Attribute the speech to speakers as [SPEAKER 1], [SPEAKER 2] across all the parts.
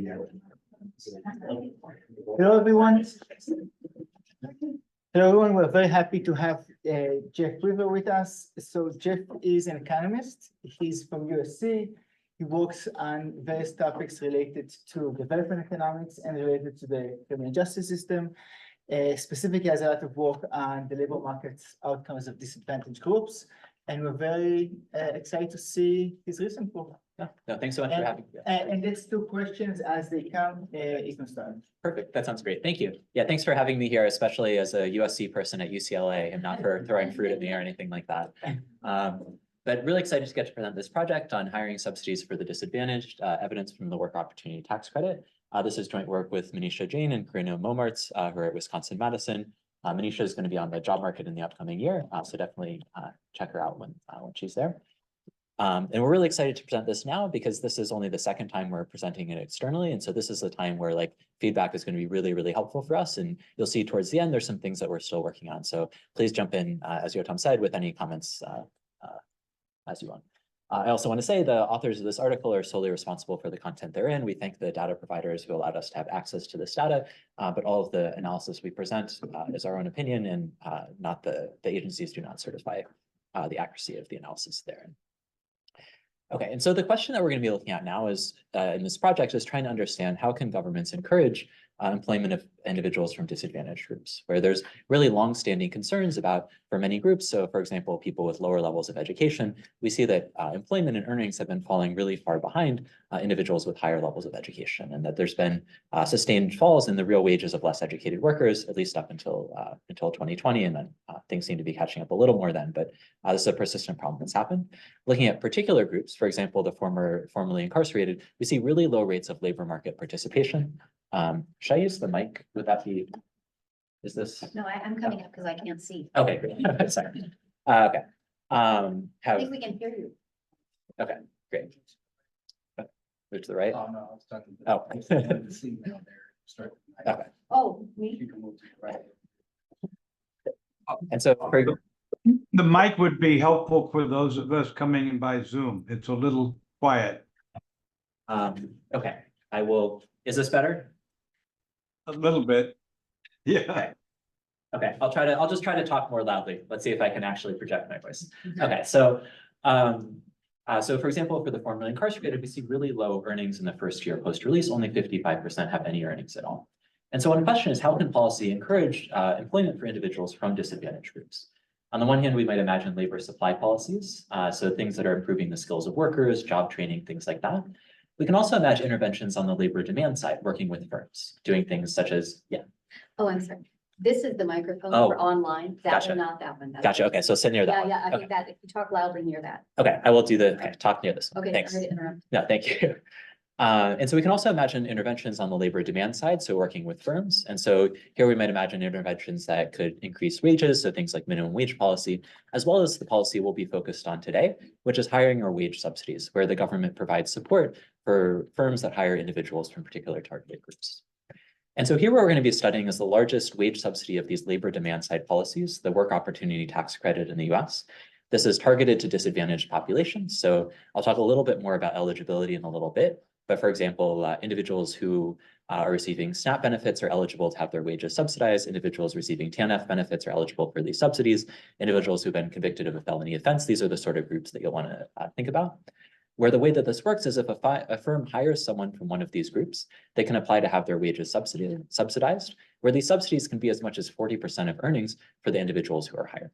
[SPEAKER 1] Hello, everyone. Hello, everyone. We're very happy to have Jeffery Weaver with us. So Jeff is an economist. He's from USC. He works on various topics related to development economics and related to the criminal justice system. Specifically, has a lot of work on the labor market's outcomes of disadvantaged groups. And we're very excited to see his recent book.
[SPEAKER 2] Yeah, no, thanks so much for having me.
[SPEAKER 1] And let's do questions as they come. You can start.
[SPEAKER 2] Perfect. That sounds great. Thank you. Yeah, thanks for having me here, especially as a USC person at UCLA and not for throwing fruit at me or anything like that. But really excited to get to present this project on hiring subsidies for the disadvantaged, evidence from the work opportunity tax credit. This is joint work with Manisha Jain and Karina Momartz, who are at Wisconsin-Madison. Manisha is going to be on the job market in the upcoming year, so definitely check her out when she's there. And we're really excited to present this now because this is only the second time we're presenting it externally. And so this is the time where like feedback is going to be really, really helpful for us. And you'll see towards the end, there's some things that we're still working on. So please jump in, as Yotam said, with any comments as you want. I also want to say the authors of this article are solely responsible for the content they're in. We thank the data providers who allowed us to have access to this data, but all of the analysis we present is our own opinion, and not the agencies do not certify the accuracy of the analysis therein. Okay, and so the question that we're going to be looking at now is, in this project, is trying to understand how can governments encourage employment of individuals from disadvantaged groups, where there's really long-standing concerns about for many groups. So for example, people with lower levels of education, we see that employment and earnings have been falling really far behind individuals with higher levels of education, and that there's been sustained falls in the real wages of less educated workers, at least up until 2020, and then things seem to be catching up a little more then, but this is a persistent problem that's happened. Looking at particular groups, for example, the formerly incarcerated, we see really low rates of labor market participation. Should I use the mic? Would that be, is this?
[SPEAKER 3] No, I'm coming up because I can't see.
[SPEAKER 2] Okay, great. Sorry. Okay.
[SPEAKER 3] I think we can hear you.
[SPEAKER 2] Okay, great. Move to the right.
[SPEAKER 4] Oh, no, I was talking.
[SPEAKER 2] Oh.
[SPEAKER 4] The seat down there. Start.
[SPEAKER 2] Okay.
[SPEAKER 3] Oh, me?
[SPEAKER 4] You can move to the right.
[SPEAKER 2] And so for,
[SPEAKER 5] The mic would be helpful for those of us coming in by Zoom. It's a little quiet.
[SPEAKER 2] okay, I will, is this better?
[SPEAKER 5] A little bit. Yeah.
[SPEAKER 2] Okay. Okay, I'll just try to talk more loudly. Let's see if I can actually project my voice. Okay, so so for example, for the formerly incarcerated, we see really low earnings in the first year post-release. Only 55% have any earnings at all. And so one question is, how can policy encourage employment for individuals from disadvantaged groups? On the one hand, we might imagine labor supply policies, so things that are improving the skills of workers, job training, things like that. We can also imagine interventions on the labor demand side, working with firms, doing things such as, yeah.
[SPEAKER 3] Oh, I'm sorry. This is the microphone
[SPEAKER 2] Oh,
[SPEAKER 3] for online. That
[SPEAKER 2] gotcha.
[SPEAKER 3] one, not that one.
[SPEAKER 2] Gotcha. Okay, so sit near that
[SPEAKER 3] Yeah,
[SPEAKER 2] one.
[SPEAKER 3] yeah, I
[SPEAKER 2] Okay.
[SPEAKER 3] think that if you talk loudly near that.
[SPEAKER 2] Okay, I will do the talk near this one.
[SPEAKER 3] Okay,
[SPEAKER 2] Thanks.
[SPEAKER 3] sorry to interrupt.
[SPEAKER 2] No, thank you. And so we can also imagine interventions on the labor demand side, so working with firms. And so here we might imagine interventions that could increase wages, so things like minimum wage policy, as well as the policy we'll be focused on today, which is hiring or wage subsidies, where the government provides support for firms that hire individuals from particular targeted groups. And so here what we're going to be studying is the largest wage subsidy of these labor demand side policies, the work opportunity tax credit in the US. This is targeted to disadvantaged populations. So I'll talk a little bit more about eligibility in a little bit. But for example, individuals who are receiving SNAP benefits are eligible to have their wages subsidized. Individuals receiving TANF benefits are eligible for these subsidies. Individuals who've been convicted of a felony offense, these are the sort of groups that you'll want to think about. Where the way that this works is if a firm hires someone from one of these groups, they can apply to have their wages subsidized, where these subsidies can be as much as 40% of earnings for the individuals who are hired.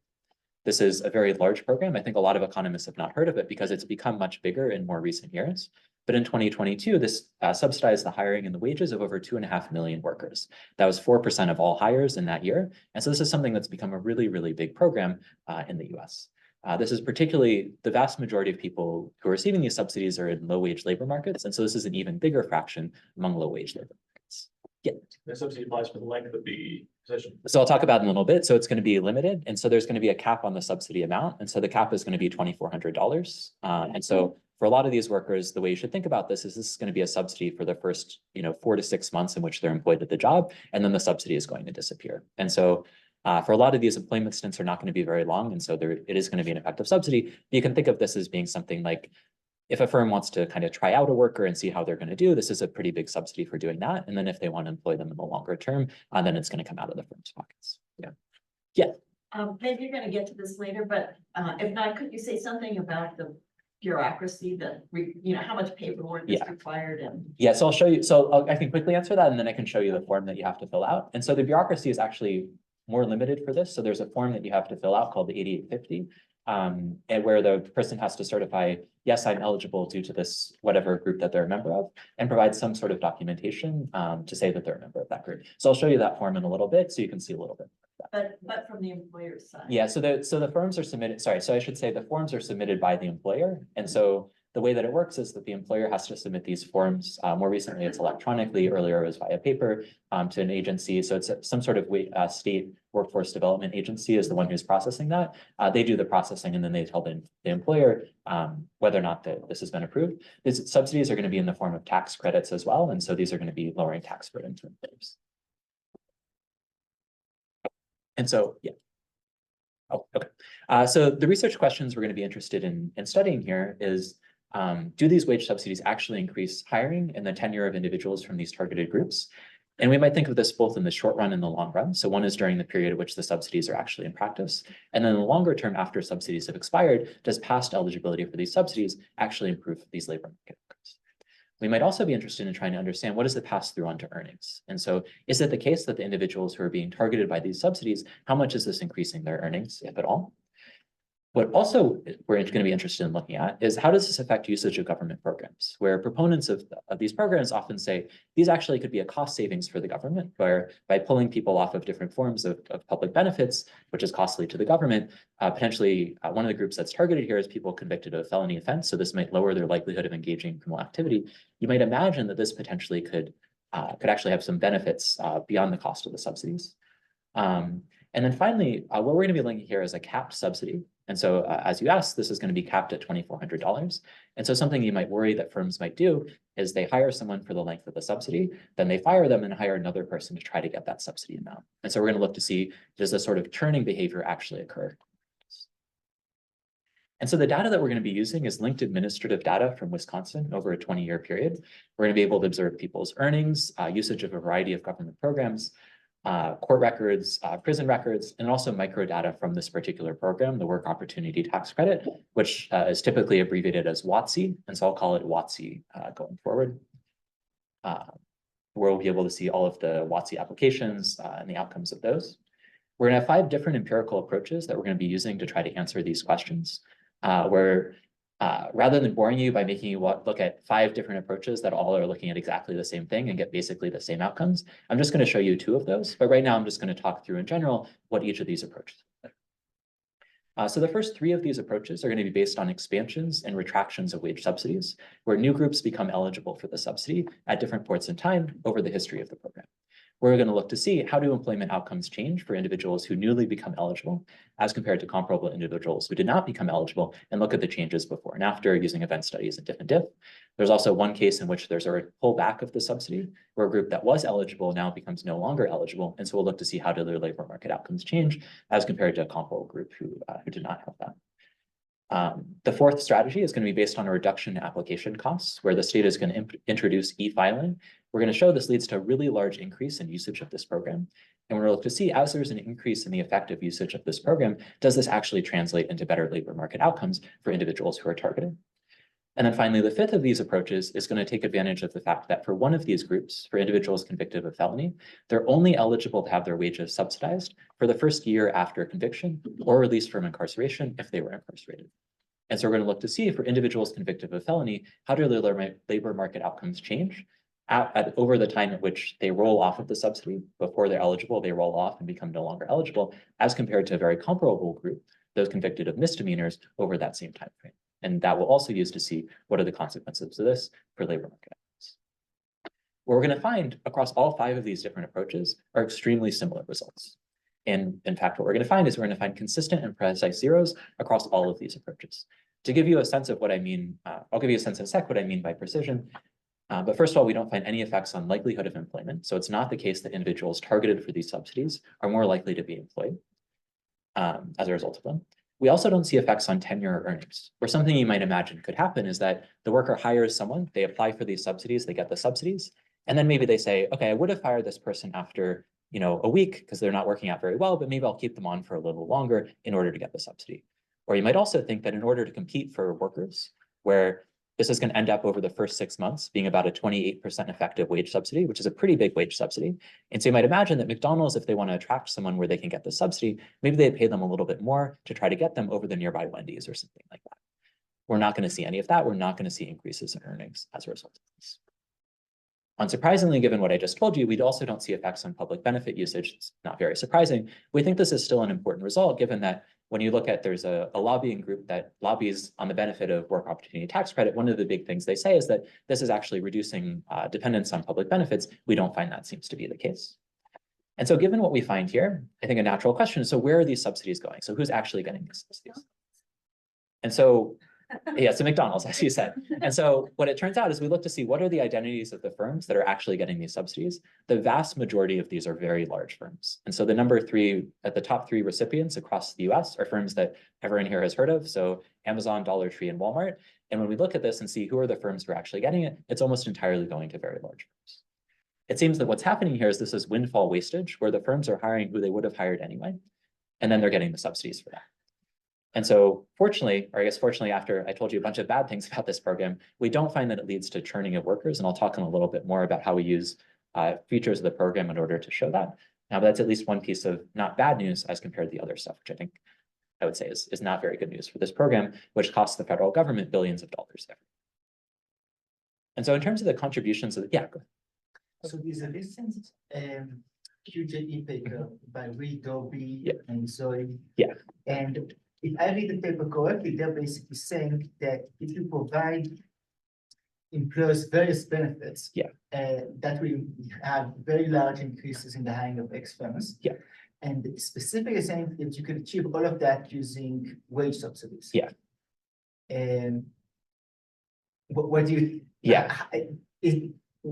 [SPEAKER 2] This is a very large program. I think a lot of economists have not heard of it because it's become much bigger in more recent years. But in 2022, this subsidized the hiring and the wages of over 2.5 million workers. That was 4% of all hires in that year. And so this is something that's become a really, really big program in the US. This is particularly the vast majority of people who are receiving these subsidies are in low wage labor markets. And so this is an even bigger fraction among low wage labor markets. Yeah.
[SPEAKER 4] The subsidy applies for the length of the position.
[SPEAKER 2] So I'll talk about it in a little bit. So it's going to be limited. And so there's going to be a cap on the subsidy amount. And so the cap is going to be $2,400. And so for a lot of these workers, the way you should think about this is going to be a subsidy for the first, 4 to 6 months in which they're employed at the job. And then the subsidy is going to disappear. And so for a lot of these employment stints are not going to be very long. And so it is going to be an effective subsidy. But you can think of this as being something like if a firm wants to kind of try out a worker and see how they're going to do, this is a pretty big subsidy for doing that. And then if they want to employ them in the longer term, then it's going to come out of the firm's pockets. Yeah.
[SPEAKER 6] Maybe you're gonna get to this later, but if not, could you say something about the bureaucracy that, how much paperwork is
[SPEAKER 2] Yeah.
[SPEAKER 6] required and?
[SPEAKER 2] Yeah, so I'll show you. So I can quickly answer that, and then I can show you the form that you have to fill out. And so the bureaucracy is actually more limited for this. So there's a form that you have to fill out called the 8850, and where the person has to certify, yes, I'm eligible due to this whatever group that they're a member of, and provide some sort of documentation to say that they're a member of that group. So I'll show you that form in a little bit, so you can see a little bit.
[SPEAKER 6] But from the employer's side.
[SPEAKER 2] Yeah, so the firms are submitted, sorry, so I should say the forms are submitted by the employer. And so the way that it works is that the employer has to submit these forms. More recently, it's electronically, earlier it was via paper to an agency. So it's some sort of state workforce development agency is the one who's processing that. They do the processing and then they tell the employer whether or not this has been approved. These subsidies are going to be in the form of tax credits as well. And so these are going to be lowering tax burden to employers. And so, yeah. Oh, okay. So the research questions we're going to be interested in studying here is, do these wage subsidies actually increase hiring and the tenure of individuals from these targeted groups? And we might think of this both in the short run and the long run. So one is during the period at which the subsidies are actually in practice. And then in the longer term, after subsidies have expired, does past eligibility for these subsidies actually improve these labor market outcomes? We might also be interested in trying to understand what is the pass through onto earnings. And so is it the case that the individuals who are being targeted by these subsidies, how much is this increasing their earnings, if at all? What also we're going to be interested in looking at is how does this affect usage of government programs, where proponents of these programs often say these actually could be a cost savings for the government, where by pulling people off of different forms of public benefits, which is costly to the government, potentially one of the groups that's targeted here is people convicted of a felony offense. So this might lower their likelihood of engaging in criminal activity. You might imagine that this potentially could actually have some benefits beyond the cost of the subsidies. And then finally, what we're going to be looking here is a capped subsidy. And so as you asked, this is going to be capped at $2,400. And so something you might worry that firms might do is they hire someone for the length of the subsidy, then they fire them and hire another person to try to get that subsidy amount. And so we're going to look to see, does this sort of churning behavior actually occur? And so the data that we're going to be using is linked administrative data from Wisconsin over a 20-year period. We're going to be able to observe people's earnings, usage of a variety of government programs, court records, prison records, and also microdata from this particular program, the Work Opportunity Tax Credit, which is typically abbreviated as WOTC. And so I'll call it WOTC going forward, where we'll be able to see all of the WOTC applications and the outcomes of those. We're going to have 5 different empirical approaches that we're going to be using to try to answer these questions, where rather than boring you by making you look at 5 different approaches that all are looking at exactly the same thing and get basically the same outcomes, I'm just going to show you 2 of those. But right now, I'm just going to talk through in general what each of these approaches are. So the first 3 of these approaches are going to be based on expansions and retractions of wage subsidies, where new groups become eligible for the subsidy at different points in time over the history of the program. We're going to look to see how do employment outcomes change for individuals who newly become eligible as compared to comparable individuals who did not become eligible, and look at the changes before and after using event studies and diff and diff. There's also one case in which there's a pullback of the subsidy where a group that was eligible now becomes no longer eligible. And so we'll look to see how do their labor market outcomes change as compared to a comparable group who did not have that. The fourth strategy is going to be based on a reduction in application costs, where the state is going to introduce e-filing. We're going to show this leads to a really large increase in usage of this program. And we're going to look to see, as there's an increase in the effective usage of this program, does this actually translate into better labor market outcomes for individuals who are targeted? And then finally, the 5th of these approaches is going to take advantage of the fact that for one of these groups, for individuals convicted of a felony, they're only eligible to have their wages subsidized for the first year after conviction or released from incarceration if they were incarcerated. And so we're going to look to see for individuals convicted of a felony, how do their labor market outcomes change over the time at which they roll off of the subsidy. Before they're eligible, they roll off and become no longer eligible, as compared to a very comparable group, those convicted of misdemeanors over that same time frame. And that will also use to see what are the consequences of this for labor market outcomes. What we're going to find across all 5 of these different approaches are extremely similar results. And in fact, what we're going to find is we're going to find consistent and precise zeros across all of these approaches. To give you a sense of what I mean, I'll give you a sense in a sec what I mean by precision. But first of all, we don't find any effects on likelihood of employment. So it's not the case that individuals targeted for these subsidies are more likely to be employed as a result of them. We also don't see effects on tenure or earnings, where something you might imagine could happen is that the worker hires someone, they apply for these subsidies, they get the subsidies, and then maybe they say, okay, I would have fired this person after, a week because they're not working out very well, but maybe I'll keep them on for a little longer in order to get the subsidy. Or you might also think that in order to compete for workers, where this is going to end up over the first 6 months being about a 28% effective wage subsidy, which is a pretty big wage subsidy. And so you might imagine that McDonald's, if they want to attract someone where they can get the subsidy, maybe they pay them a little bit more to try to get them over the nearby Wendy's or something like that. We're not going to see any of that. We're not going to see increases in earnings as a result of this. Unsurprisingly, given what I just told you, we also don't see effects on public benefit usage. It's not very surprising. We think this is still an important result, given that when you look at there's a lobbying group that lobbies on the benefit of work opportunity tax credit, one of the big things they say is that this is actually reducing dependence on public benefits. We don't find that seems to be the case. And so given what we find here, I think a natural question is, so where are these subsidies going? So who's actually getting these subsidies? And so, yeah, so McDonald's, as you said. And so what it turns out is we look to see what are the identities of the firms that are actually getting these subsidies. The vast majority of these are very large firms. And so the number 3 at the top 3 recipients across the US are firms that everyone here has heard of. So Amazon, Dollar Tree, and Walmart. And when we look at this and see who are the firms who are actually getting it, it's almost entirely going to very large firms. It seems that what's happening here is this is windfall wastage, where the firms are hiring who they would have hired anyway, and then they're getting the subsidies for that. And so fortunately, or I guess fortunately, after I told you a bunch of bad things about this program, we don't find that it leads to churning of workers. And I'll talk in a little bit more about how we use features of the program in order to show that. Now, that's at least one piece of not bad news as compared to the other stuff, which I think I would say is not very good news for this program, which costs the federal government billions of dollars every year. And so in terms of the contributions of, yeah, go ahead.
[SPEAKER 1] So there's a recent QJE paper by Reed, Dobie, and Zoe.
[SPEAKER 2] Yeah.
[SPEAKER 1] And if I read the paper correctly, they're basically saying that if you provide employers various benefits, that will have very large increases in the hiring of X firms.
[SPEAKER 2] Yeah.
[SPEAKER 1] And specifically saying that you can achieve all of that using wage subsidies.
[SPEAKER 2] Yeah.
[SPEAKER 1] And what do you?
[SPEAKER 2] Yeah.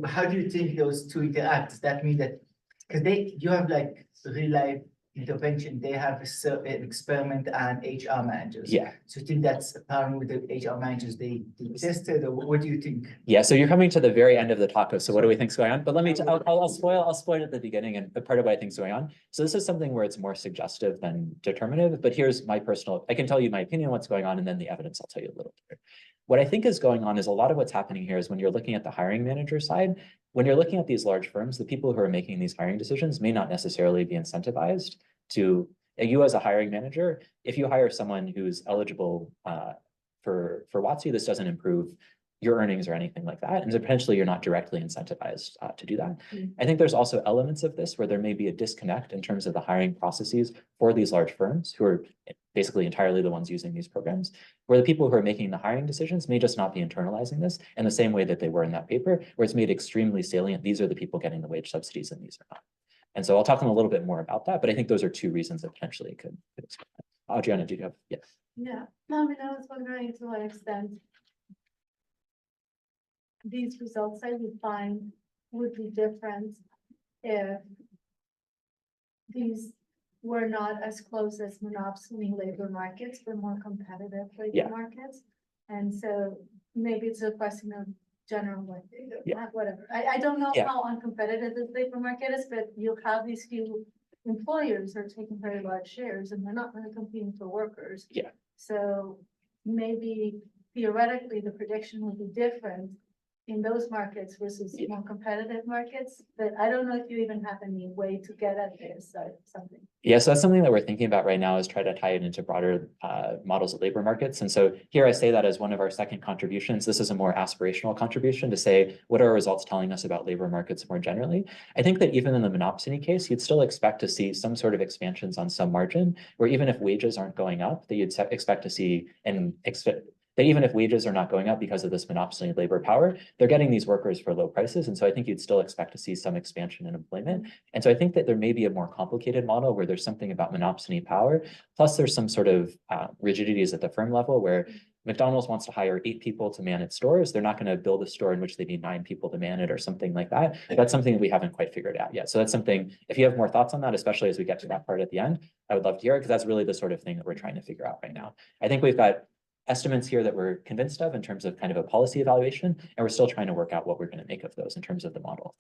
[SPEAKER 1] How do you think those two interact? Does that mean that because you have like real life intervention, they have an experiment on HR managers.
[SPEAKER 2] Yeah.
[SPEAKER 1] So you think that's a problem with the HR managers they tested, or what do you think?
[SPEAKER 2] Yeah, so you're coming to the very end of the talk of, so what do we think is going on? But let me, I'll spoil at the beginning and part of what I think is going on. So this is something where it's more suggestive than determinative, but here's my personal, I can tell you my opinion on what's going on, and then the evidence I'll tell you a little bit. What I think is going on is a lot of what's happening here is when you're looking at the hiring manager side, when you're looking at these large firms, the people who are making these hiring decisions may not necessarily be incentivized to, you as a hiring manager, if you hire someone who's eligible for WOTC, this doesn't improve your earnings or anything like that. And so potentially you're not directly incentivized to do that. I think there's also elements of this where there may be a disconnect in terms of the hiring processes for these large firms who are basically entirely the ones using these programs, where the people who are making the hiring decisions may just not be internalizing this in the same way that they were in that paper, where it's made extremely salient. These are the people getting the wage subsidies and these are not. And so I'll talk a little bit more about that, but I think those are two reasons that potentially it could explain that. Adriana, do you have, yes?
[SPEAKER 7] Yeah, I mean, I was wondering to what extent these results that you find would be different if these were not as close as monopsony labor markets, but more competitive labor markets. And so maybe it's a question of general, like, whatever. I don't know how uncompetitive this labor market is, but you have these few employers that are taking very large shares and they're not really competing for workers.
[SPEAKER 2] Yeah.
[SPEAKER 7] So maybe theoretically, the prediction would be different in those markets versus more competitive markets, but I don't know if you even have any way to get at this or something.
[SPEAKER 2] Yeah, so that's something that we're thinking about right now, is try to tie it into broader models of labor markets. And so here I say that as one of our second contributions. This is a more aspirational contribution to say, what are our results telling us about labor markets more generally? I think that even in the monopsony case, you'd still expect to see some sort of expansions on some margin, where even if wages aren't going up, that you'd expect to see that even if wages are not going up because of this monopsony labor power, they're getting these workers for low prices. And so I think you'd still expect to see some expansion in employment. And so I think that there may be a more complicated model where there's something about monopsony power, plus there's some sort of rigidities at the firm level where McDonald's wants to hire 8 people to man its stores, they're not going to build a store in which they need 9 people to man it or something like that. That's something that we haven't quite figured out yet. So that's something, if you have more thoughts on that, especially as we get to that part at the end, I would love to hear it, because that's really the sort of thing that we're trying to figure out right now. I think we've got estimates here that we're convinced of in terms of kind of a policy evaluation, and we're still trying to work out what we're going to make of those in terms of the model.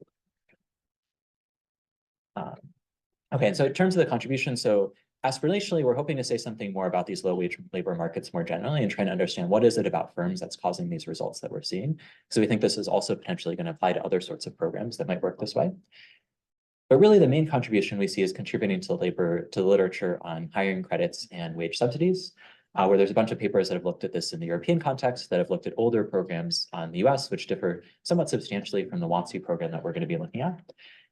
[SPEAKER 2] Okay, and so in terms of the contribution, so aspirationally, we're hoping to say something more about these low-wage labor markets more generally and trying to understand what is it about firms that's causing these results that we're seeing. So we think this is also potentially going to apply to other sorts of programs that might work this way. But really, the main contribution we see is contributing to the literature on hiring credits and wage subsidies, where there's a bunch of papers that have looked at this in the European context, that have looked at older programs on the US, which differ somewhat substantially from the WATSI program that we're going to be looking at.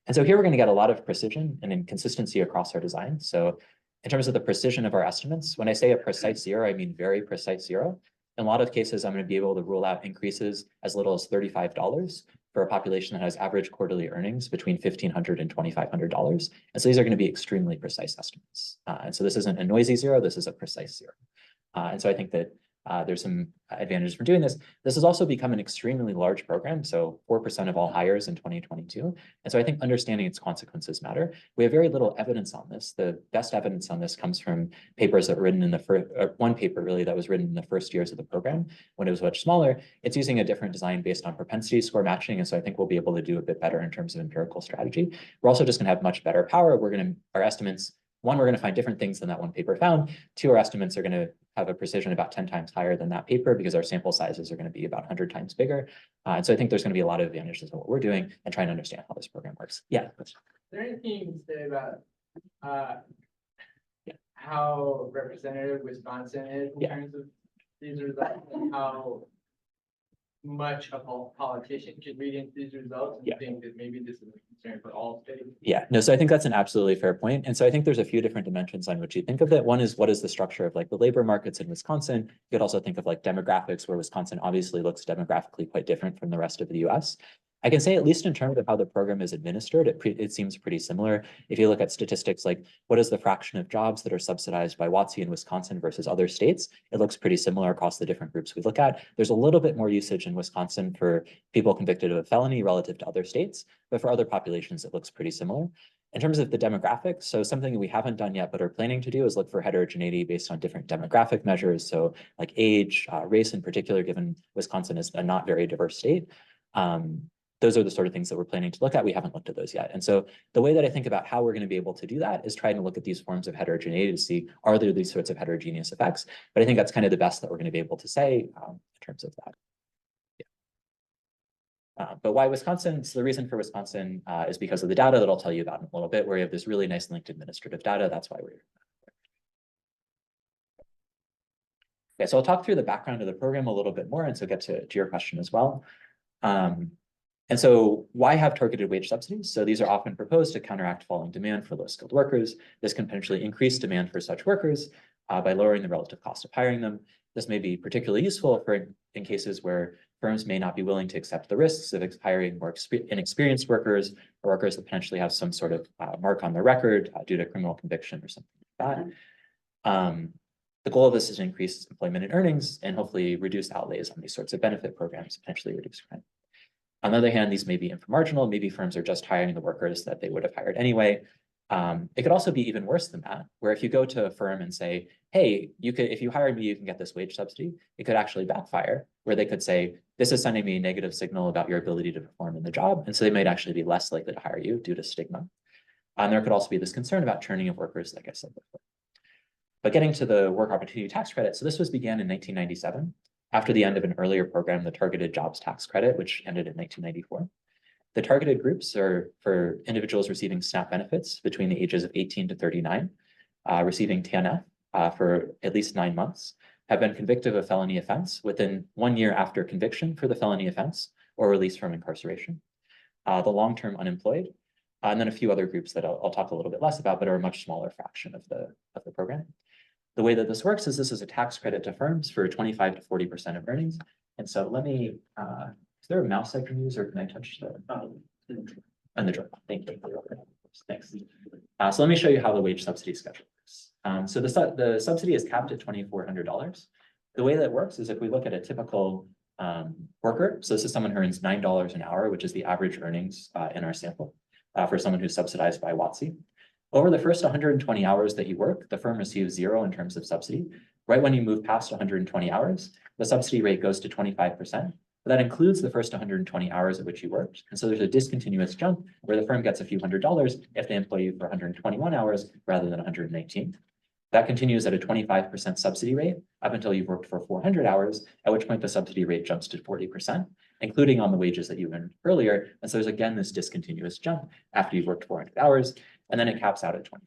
[SPEAKER 2] And so here we're going to get a lot of precision and inconsistency across our design. So in terms of the precision of our estimates, when I say a precise zero, I mean very precise zero. In a lot of cases, I'm going to be able to rule out increases as little as $35 for a population that has average quarterly earnings between $1,500 and $2,500. And so these are going to be extremely precise estimates. And so this isn't a noisy zero, this is a precise zero. And so I think that there's some advantages for doing this. This has also become an extremely large program, so 4% of all hires in 2022. And so I think understanding its consequences matter. We have very little evidence on this. The best evidence on this comes from papers that were written in the first, one paper really that was written in the first years of the program when it was much smaller. It's using a different design based on propensity score matching. And so I think we'll be able to do a bit better in terms of empirical strategy. We're also just going to have much better power. Our estimates, one, we're going to find different things than that one paper found. Two, our estimates are going to have a precision about 10 times higher than that paper because our sample sizes are going to be about 100 times bigger. And so I think there's going to be a lot of advantages of what we're doing and trying to understand how this program works. Yeah.
[SPEAKER 8] Is there anything you can say about how representative Wisconsin is in terms of these results, and how much a politician could read into these results and think that maybe this is a concern for all states?
[SPEAKER 2] Yeah, no, so I think that's an absolutely fair point. And so I think there's a few different dimensions on which you think of it. One is, what is the structure of like the labor markets in Wisconsin? You could also think of like demographics, where Wisconsin obviously looks demographically quite different from the rest of the US. I can say, at least in terms of how the program is administered, it seems pretty similar. If you look at statistics like what is the fraction of jobs that are subsidized by WATSI in Wisconsin versus other states, it looks pretty similar across the different groups we look at. There's a little bit more usage in Wisconsin for people convicted of a felony relative to other states, but for other populations, it looks pretty similar. In terms of the demographics, so something that we haven't done yet but are planning to do is look for heterogeneity based on different demographic measures. So like age, race in particular, given Wisconsin is a not very diverse state. Those are the sort of things that we're planning to look at. We haven't looked at those yet. And so the way that I think about how we're going to be able to do that is trying to look at these forms of heterogeneity to see, are there these sorts of heterogeneous effects? But I think that's kind of the best that we're going to be able to say in terms of that. Yeah. But why Wisconsin? So the reason for Wisconsin is because of the data that I'll tell you about in a little bit, where you have this really nice linked administrative data. That's why we're here. Okay, so I'll talk through the background of the program a little bit more, and so get to your question as well. And so why have targeted wage subsidies? So these are often proposed to counteract falling demand for low-skilled workers. This can potentially increase demand for such workers by lowering the relative cost of hiring them. This may be particularly useful in cases where firms may not be willing to accept the risks of hiring more inexperienced workers, or workers that potentially have some sort of mark on their record due to criminal conviction or something like that. The goal of this is to increase employment and earnings and hopefully reduce outlays on these sorts of benefit programs, potentially reduce crime. On the other hand, these may be inframarginal. Maybe firms are just hiring the workers that they would have hired anyway. It could also be even worse than that, where if you go to a firm and say, hey, if you hire me, you can get this wage subsidy, it could actually backfire, where they could say, this is sending me a negative signal about your ability to perform in the job. And so they might actually be less likely to hire you due to stigma. And there could also be this concern about churning of workers, like I said before. But getting to the work opportunity tax credit, so this began in 1997. After the end of an earlier program, the targeted jobs tax credit, which ended in 1994. The targeted groups are for individuals receiving SNAP benefits between the ages of 18 to 39, receiving TANF for at least 9 months, have been convicted of a felony offense within 1 year after conviction for the felony offense or release from incarceration, the long-term unemployed, and then a few other groups that I'll talk a little bit less about, but are a much smaller fraction of the program. The way that this works is this is a tax credit to firms for 25 to 40% of earnings. And so let me, is there a mouse I can use, or can I touch the, and the drawer? Thank you. Thanks. So let me show you how the wage subsidy schedule works. So the subsidy is capped at $2,400. the way that it works is if we look at a typical worker, so this is someone who earns $9 an hour, which is the average earnings in our sample for someone who's subsidized by WOTC. Over the first 120 hours that you work, the firm receives 0 in terms of subsidy. Right when you move past 120 hours, the subsidy rate goes to 25%. But that includes the first 120 hours at which you worked. And so there's a discontinuous jump where the firm gets a few $100s if they employ you for 121 hours rather than 119. That continues at a 25% subsidy rate up until you've worked for 400 hours, at which point the subsidy rate jumps to 40%, including on the wages that you earned earlier. And so there's again this discontinuous jump after you've worked 400 hours, and then it caps out at $2,400.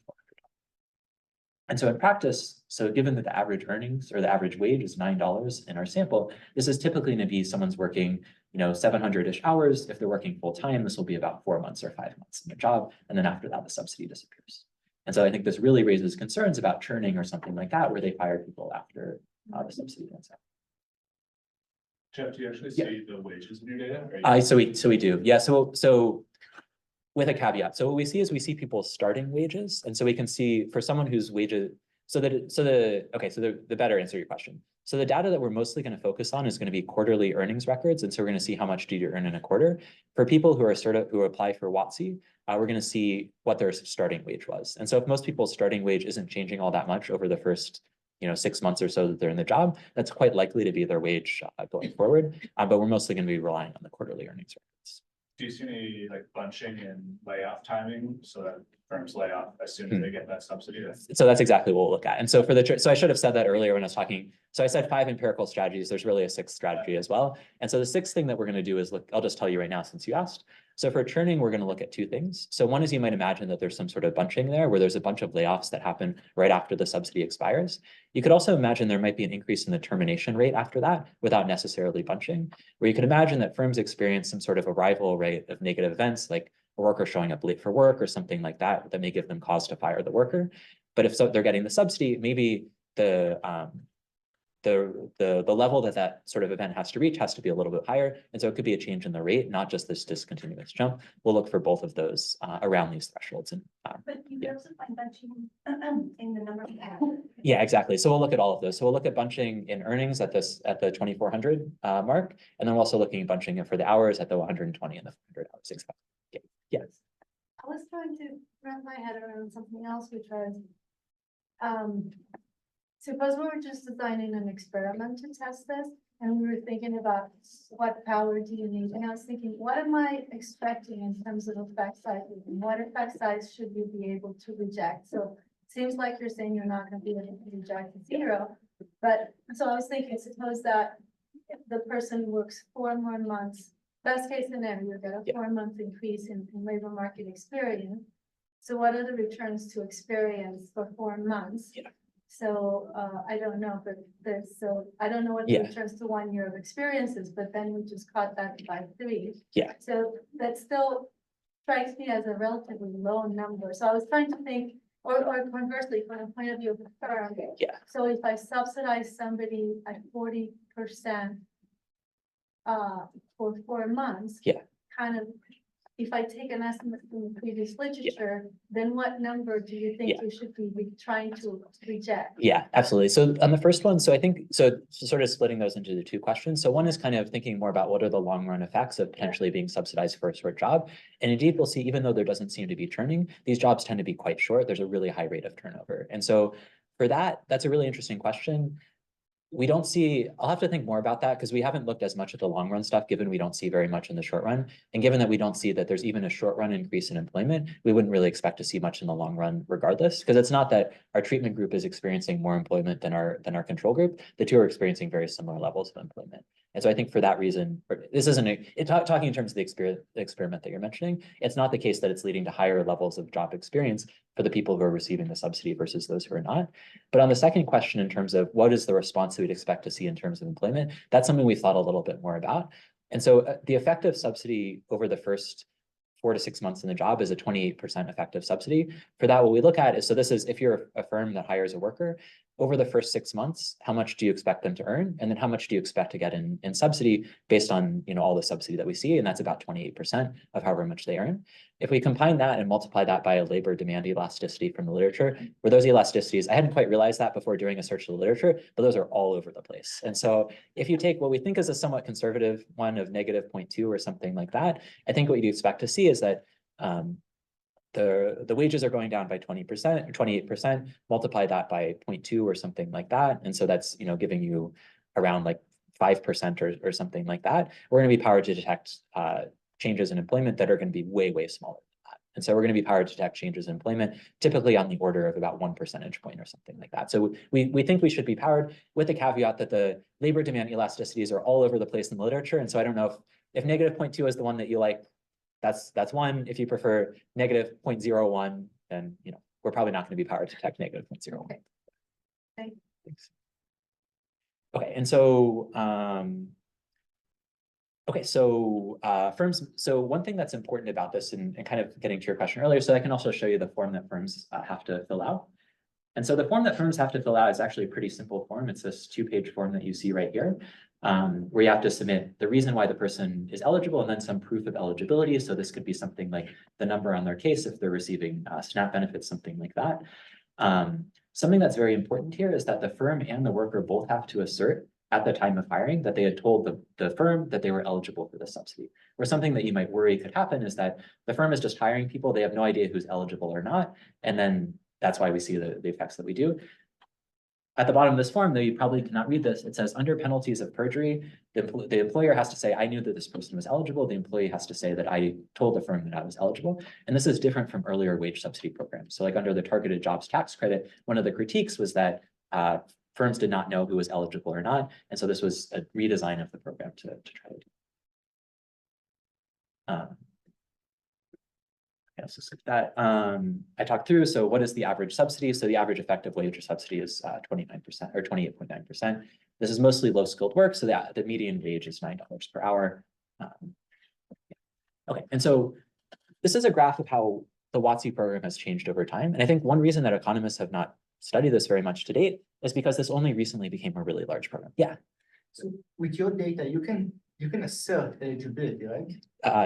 [SPEAKER 2] And so in practice, so given that the average earnings or the average wage is $9 in our sample, this is typically going to be someone's working, 700-ish hours. If they're working full time, this will be about 4 months or 5 months in their job. And then after that, the subsidy disappears. And so I think this really raises concerns about churning or something like that, where they fire people after the subsidy runs out.
[SPEAKER 4] Jeff, do you actually see the wages in your data?
[SPEAKER 2] So we do. Yeah. So with a caveat. So what we see is we see people's starting wages. And so we can see for someone whose wages, the better answer your question. So the data that we're mostly going to focus on is going to be quarterly earnings records. And so we're going to see how much do you earn in a quarter. For people who are who apply for WOTC, we're going to see what their starting wage was. And so if most people's starting wage isn't changing all that much over the first 6 months or so that they're in the job, that's quite likely to be their wage going forward. But we're mostly going to be relying on the quarterly earnings records.
[SPEAKER 4] Do you see any like bunching and layoff timing so that firms lay off as soon as they get that subsidy?
[SPEAKER 2] So that's exactly what we'll look at. And so so I should have said that earlier when I was talking. So I said 5 empirical strategies. There's really a 6th strategy as well. And so the 6th thing that we're going to do is look, I'll just tell you right now since you asked. So for churning, we're going to look at 2 things. So one is you might imagine that there's some sort of bunching there where there's a bunch of layoffs that happen right after the subsidy expires. You could also imagine there might be an increase in the termination rate after that without necessarily bunching, where you could imagine that firms experience some sort of arrival rate of negative events like a worker showing up late for work or something like that, that may give them cause to fire the worker. But if so, they're getting the subsidy, maybe the level that sort of event has to reach has to be a little bit higher. And so it could be a change in the rate, not just this discontinuous jump. We'll look for both of those around these thresholds. And
[SPEAKER 6] But you also find bunching in the number of hours.
[SPEAKER 2] yeah, exactly. So we'll look at all of those. So we'll look at bunching in earnings at the 2,400 mark, and then we're also looking at bunching for the hours at the 120 and the 400 hours. Exactly. Yes.
[SPEAKER 7] I was trying to wrap my head around something else, which was, suppose we were just designing an experiment to test this, and we were thinking about what power do you need? And I was thinking, what am I expecting in terms of effect size? And what effect size should you be able to reject? So it seems like you're saying you're not going to be able to reject 0. But so I was thinking, suppose that if the person works 4 more months, best case scenario, you get a 4-month increase in labor market experience. So what are the returns to experience for 4 months?
[SPEAKER 2] Yeah.
[SPEAKER 7] So I don't know, but I don't know what the returns to 1 year of experience is, but then we just caught that by 3.
[SPEAKER 2] Yeah.
[SPEAKER 7] So that still strikes me as a relatively low number. So I was trying to think, or conversely, from the point of view of the firm.
[SPEAKER 2] Yeah.
[SPEAKER 7] So if I subsidize somebody at 40%, for 4 months.
[SPEAKER 2] Yeah.
[SPEAKER 7] Kind of, if I take an estimate from the previous literature, then what number do you think you should be trying to reject?
[SPEAKER 2] Yeah, absolutely. So on the first one, so I think, so sort of splitting those into the 2 questions. So one is kind of thinking more about what are the long run effects of potentially being subsidized for a short job. And indeed, we'll see, even though there doesn't seem to be churning, these jobs tend to be quite short. There's a really high rate of turnover. And so for that, that's a really interesting question. We don't see, I'll have to think more about that because we haven't looked as much at the long run stuff, given we don't see very much in the short run. And given that we don't see that there's even a short run increase in employment, we wouldn't really expect to see much in the long run regardless, because it's not that our treatment group is experiencing more employment than our control group. The 2 are experiencing very similar levels of employment. And so I think for that reason, this isn't talking in terms of the experiment that you're mentioning, it's not the case that it's leading to higher levels of job experience for the people who are receiving the subsidy versus those who are not. But on the second question, in terms of what is the response we'd expect to see in terms of employment, that's something we've thought a little bit more about. And so the effective subsidy over the first 4 to 6 months in the job is a 28% effective subsidy. For that, what we look at is, so this is if you're a firm that hires a worker, over the first 6 months, how much do you expect them to earn? And then how much do you expect to get in subsidy based on, all the subsidy that we see? And that's about 28% of however much they earn. If we combine that and multiply that by a labor demand elasticity from the literature, where those elasticities, I hadn't quite realized that before doing a search of the literature, but those are all over the place. And so if you take what we think is a somewhat conservative one of -0.2 or something like that, I think what you'd expect to see is that the wages are going down by 20% or 28%, multiply that by 0.2 or something like that. And so that's, giving you around like 5% or something like that. We're going to be powered to detect changes in employment that are going to be way, way smaller than that. And so we're going to be powered to detect changes in employment, typically on the order of about 1 percentage point or something like that. So we think we should be powered, with the caveat that the labor demand elasticities are all over the place in the literature. And so I don't know if -0.2 is the one that you like, that's one. If you prefer -0.01, then we're probably not going to be powered to detect -0.01.
[SPEAKER 7] Okay.
[SPEAKER 2] Thanks. Okay, and so firms. So one thing that's important about this, and kind of getting to your question earlier, so I can also show you the form that firms have to fill out. And so the form that firms have to fill out is actually a pretty simple form. It's this 2-page form that you see right here, where you have to submit the reason why the person is eligible and then some proof of eligibility. So this could be something like the number on their case if they're receiving SNAP benefits, something like that. Something that's very important here is that the firm and the worker both have to assert at the time of hiring that they had told the firm that they were eligible for the subsidy. Or something that you might worry could happen is that the firm is just hiring people, they have no idea who's eligible or not, and then that's why we see the effects that we do. At the bottom of this form, though, you probably cannot read this. It says, under penalties of perjury, the employer has to say, I knew that this person was eligible. The employee has to say that I told the firm that I was eligible. And this is different from earlier wage subsidy programs. So like under the targeted jobs tax credit, one of the critiques was that firms did not know who was eligible or not. And so this was a redesign of the program to try to do. Let's just skip that. I talked through, so what is the average subsidy? So the average effective wage or subsidy is 29% or 28.9%. This is mostly low skilled work, so the median wage is $9 per hour. Okay, and so this is a graph of how the WOTC program has changed over time. And I think one reason that economists have not studied this very much to date is because this only recently became a really large program. Yeah.
[SPEAKER 1] So with your data, you can assert eligibility, right?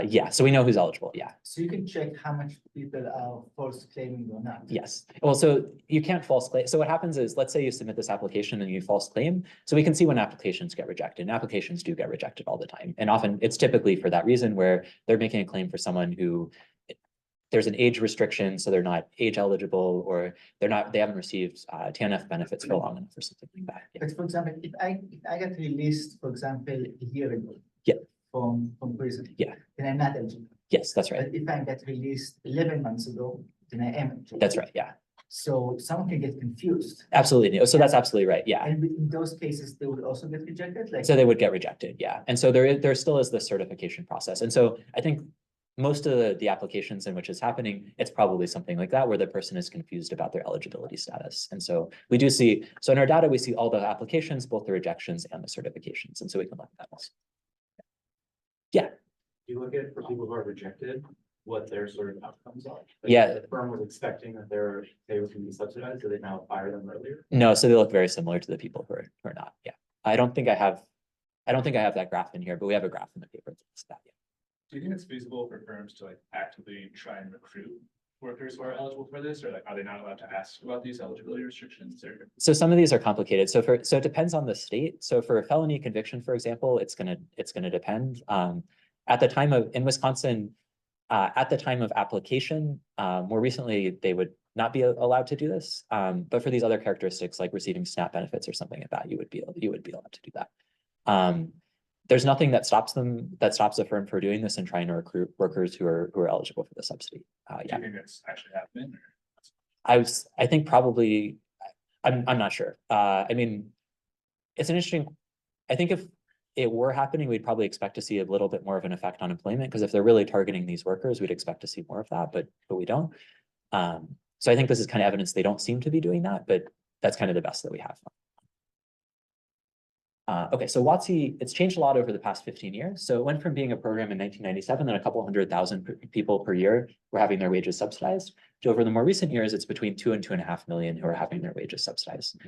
[SPEAKER 2] Yeah, so we know who's eligible, yeah.
[SPEAKER 1] So you can check how much people are false claiming or not.
[SPEAKER 2] Yes, well, so you can't false claim. So what happens is, let's say you submit this application and you false claim. So we can see when applications get rejected, and applications do get rejected all the time. And often it's typically for that reason, where they're making a claim for someone who there's an age restriction, so they're not age eligible, or they haven't received TNF benefits for long enough or something like that. Yeah.
[SPEAKER 1] But for example, if I get released, for example, a year ago.
[SPEAKER 2] Yeah.
[SPEAKER 1] From prison.
[SPEAKER 2] Yeah.
[SPEAKER 1] Then I'm not eligible.
[SPEAKER 2] Yes, that's right.
[SPEAKER 1] But if I get released 11 months ago, then I am eligible.
[SPEAKER 2] That's right, yeah.
[SPEAKER 1] So someone can get confused.
[SPEAKER 2] Absolutely. So that's absolutely right, yeah.
[SPEAKER 1] And in those cases, they would also get rejected, like.
[SPEAKER 2] So they would get rejected, yeah. And so there still is this certification process. And so I think most of the applications in which it's happening, it's probably something like that, where the person is confused about their eligibility status. And so we do see, so in our data, we see all the applications, both the rejections and the certifications. And so we can look at that also. Yeah.
[SPEAKER 9] You look at for people who are rejected, what their sort of outcomes are. Like,
[SPEAKER 2] Yeah.
[SPEAKER 9] if the firm was expecting that they were going to be subsidized, so they now fire them earlier.
[SPEAKER 2] No, so they look very similar to the people who are not. Yeah. I don't think I have that graph in here, but we have a graph in the paper that lists that. Yeah.
[SPEAKER 4] Do you think it's feasible for firms to like actively try and recruit workers who are eligible for this, or like, are they not allowed to ask about these eligibility restrictions? Or?
[SPEAKER 2] So some of these are complicated. So it depends on the state. So for a felony conviction, for example, it's gonna depend. At the time in Wisconsin, at the time of application, more recently they would not be allowed to do this. But for these other characteristics, like receiving SNAP benefits or something like that, you would be allowed to do that. There's nothing that stops a firm from doing this and trying to recruit workers who are eligible for the subsidy.
[SPEAKER 4] Do you think it's actually happening?
[SPEAKER 2] I think probably, I'm not sure. I mean, it's an interesting, I think if it were happening, we'd probably expect to see a little bit more of an effect on employment, because if they're really targeting these workers, we'd expect to see more of that, but we don't. So I think this is kind of evidence they don't seem to be doing that, but that's kind of the best that we have. Okay, so WOTC, it's changed a lot over the past 15 years. So it went from being a program in 1997 that a couple 100,000 people per year were having their wages subsidized, to over the more recent years, it's between 2 and 2.5 million who are having their wages subsidized.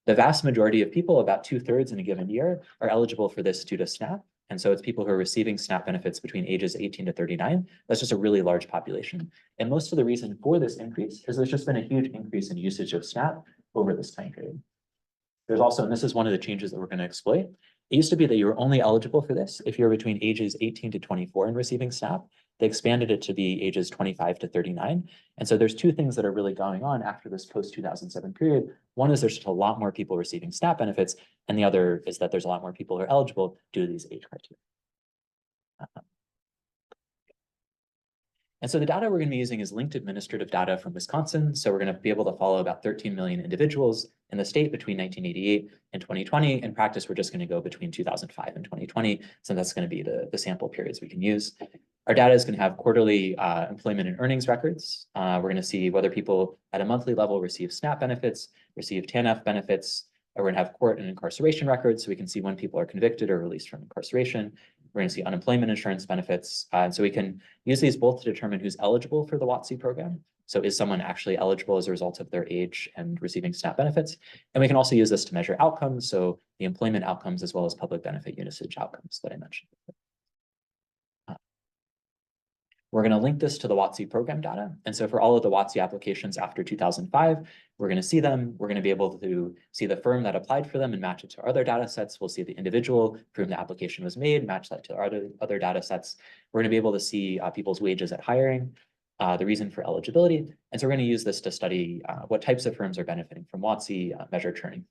[SPEAKER 2] The vast majority of people, about 2/3 in a given year, are eligible for this due to SNAP. And so it's people who are receiving SNAP benefits between ages 18 to 39. That's just a really large population. And most of the reason for this increase is there's just been a huge increase in usage of SNAP over this time period. There's also, and this is one of the changes that we're going to exploit. It used to be that you were only eligible for this if you're between ages 18 to 24 and receiving SNAP. They expanded it to be ages 25 to 39. And so there's two things that are really going on after this post-2007 period. One is there's just a lot more people receiving SNAP benefits, and the other is that there's a lot more people who are eligible due to these age criteria. And so the data we're going to be using is linked administrative data from Wisconsin. So we're going to be able to follow about 13 million individuals in the state between 1988 and 2020. In practice, we're just going to go between 2005 and 2020. So that's going to be the sample periods we can use. Our data is going to have quarterly employment and earnings records. We're going to see whether people at a monthly level receive SNAP benefits, receive TANF benefits, or we're going to have court and incarceration records so we can see when people are convicted or released from incarceration. We're going to see unemployment insurance benefits. And so we can use these both to determine who's eligible for the WOTC program. So is someone actually eligible as a result of their age and receiving SNAP benefits? And we can also use this to measure outcomes. So the employment outcomes as well as public benefit usage outcomes that I mentioned. We're going to link this to the WOTC program data. And so for all of the WOTC applications after 2005, we're going to see them. We're going to be able to see the firm that applied for them and match it to our other data sets. We'll see the individual for whom the application was made, match that to our other data sets. We're going to be able to see people's wages at hiring, the reason for eligibility. And so we're going to use this to study what types of firms are benefiting from WOTC, measure churning.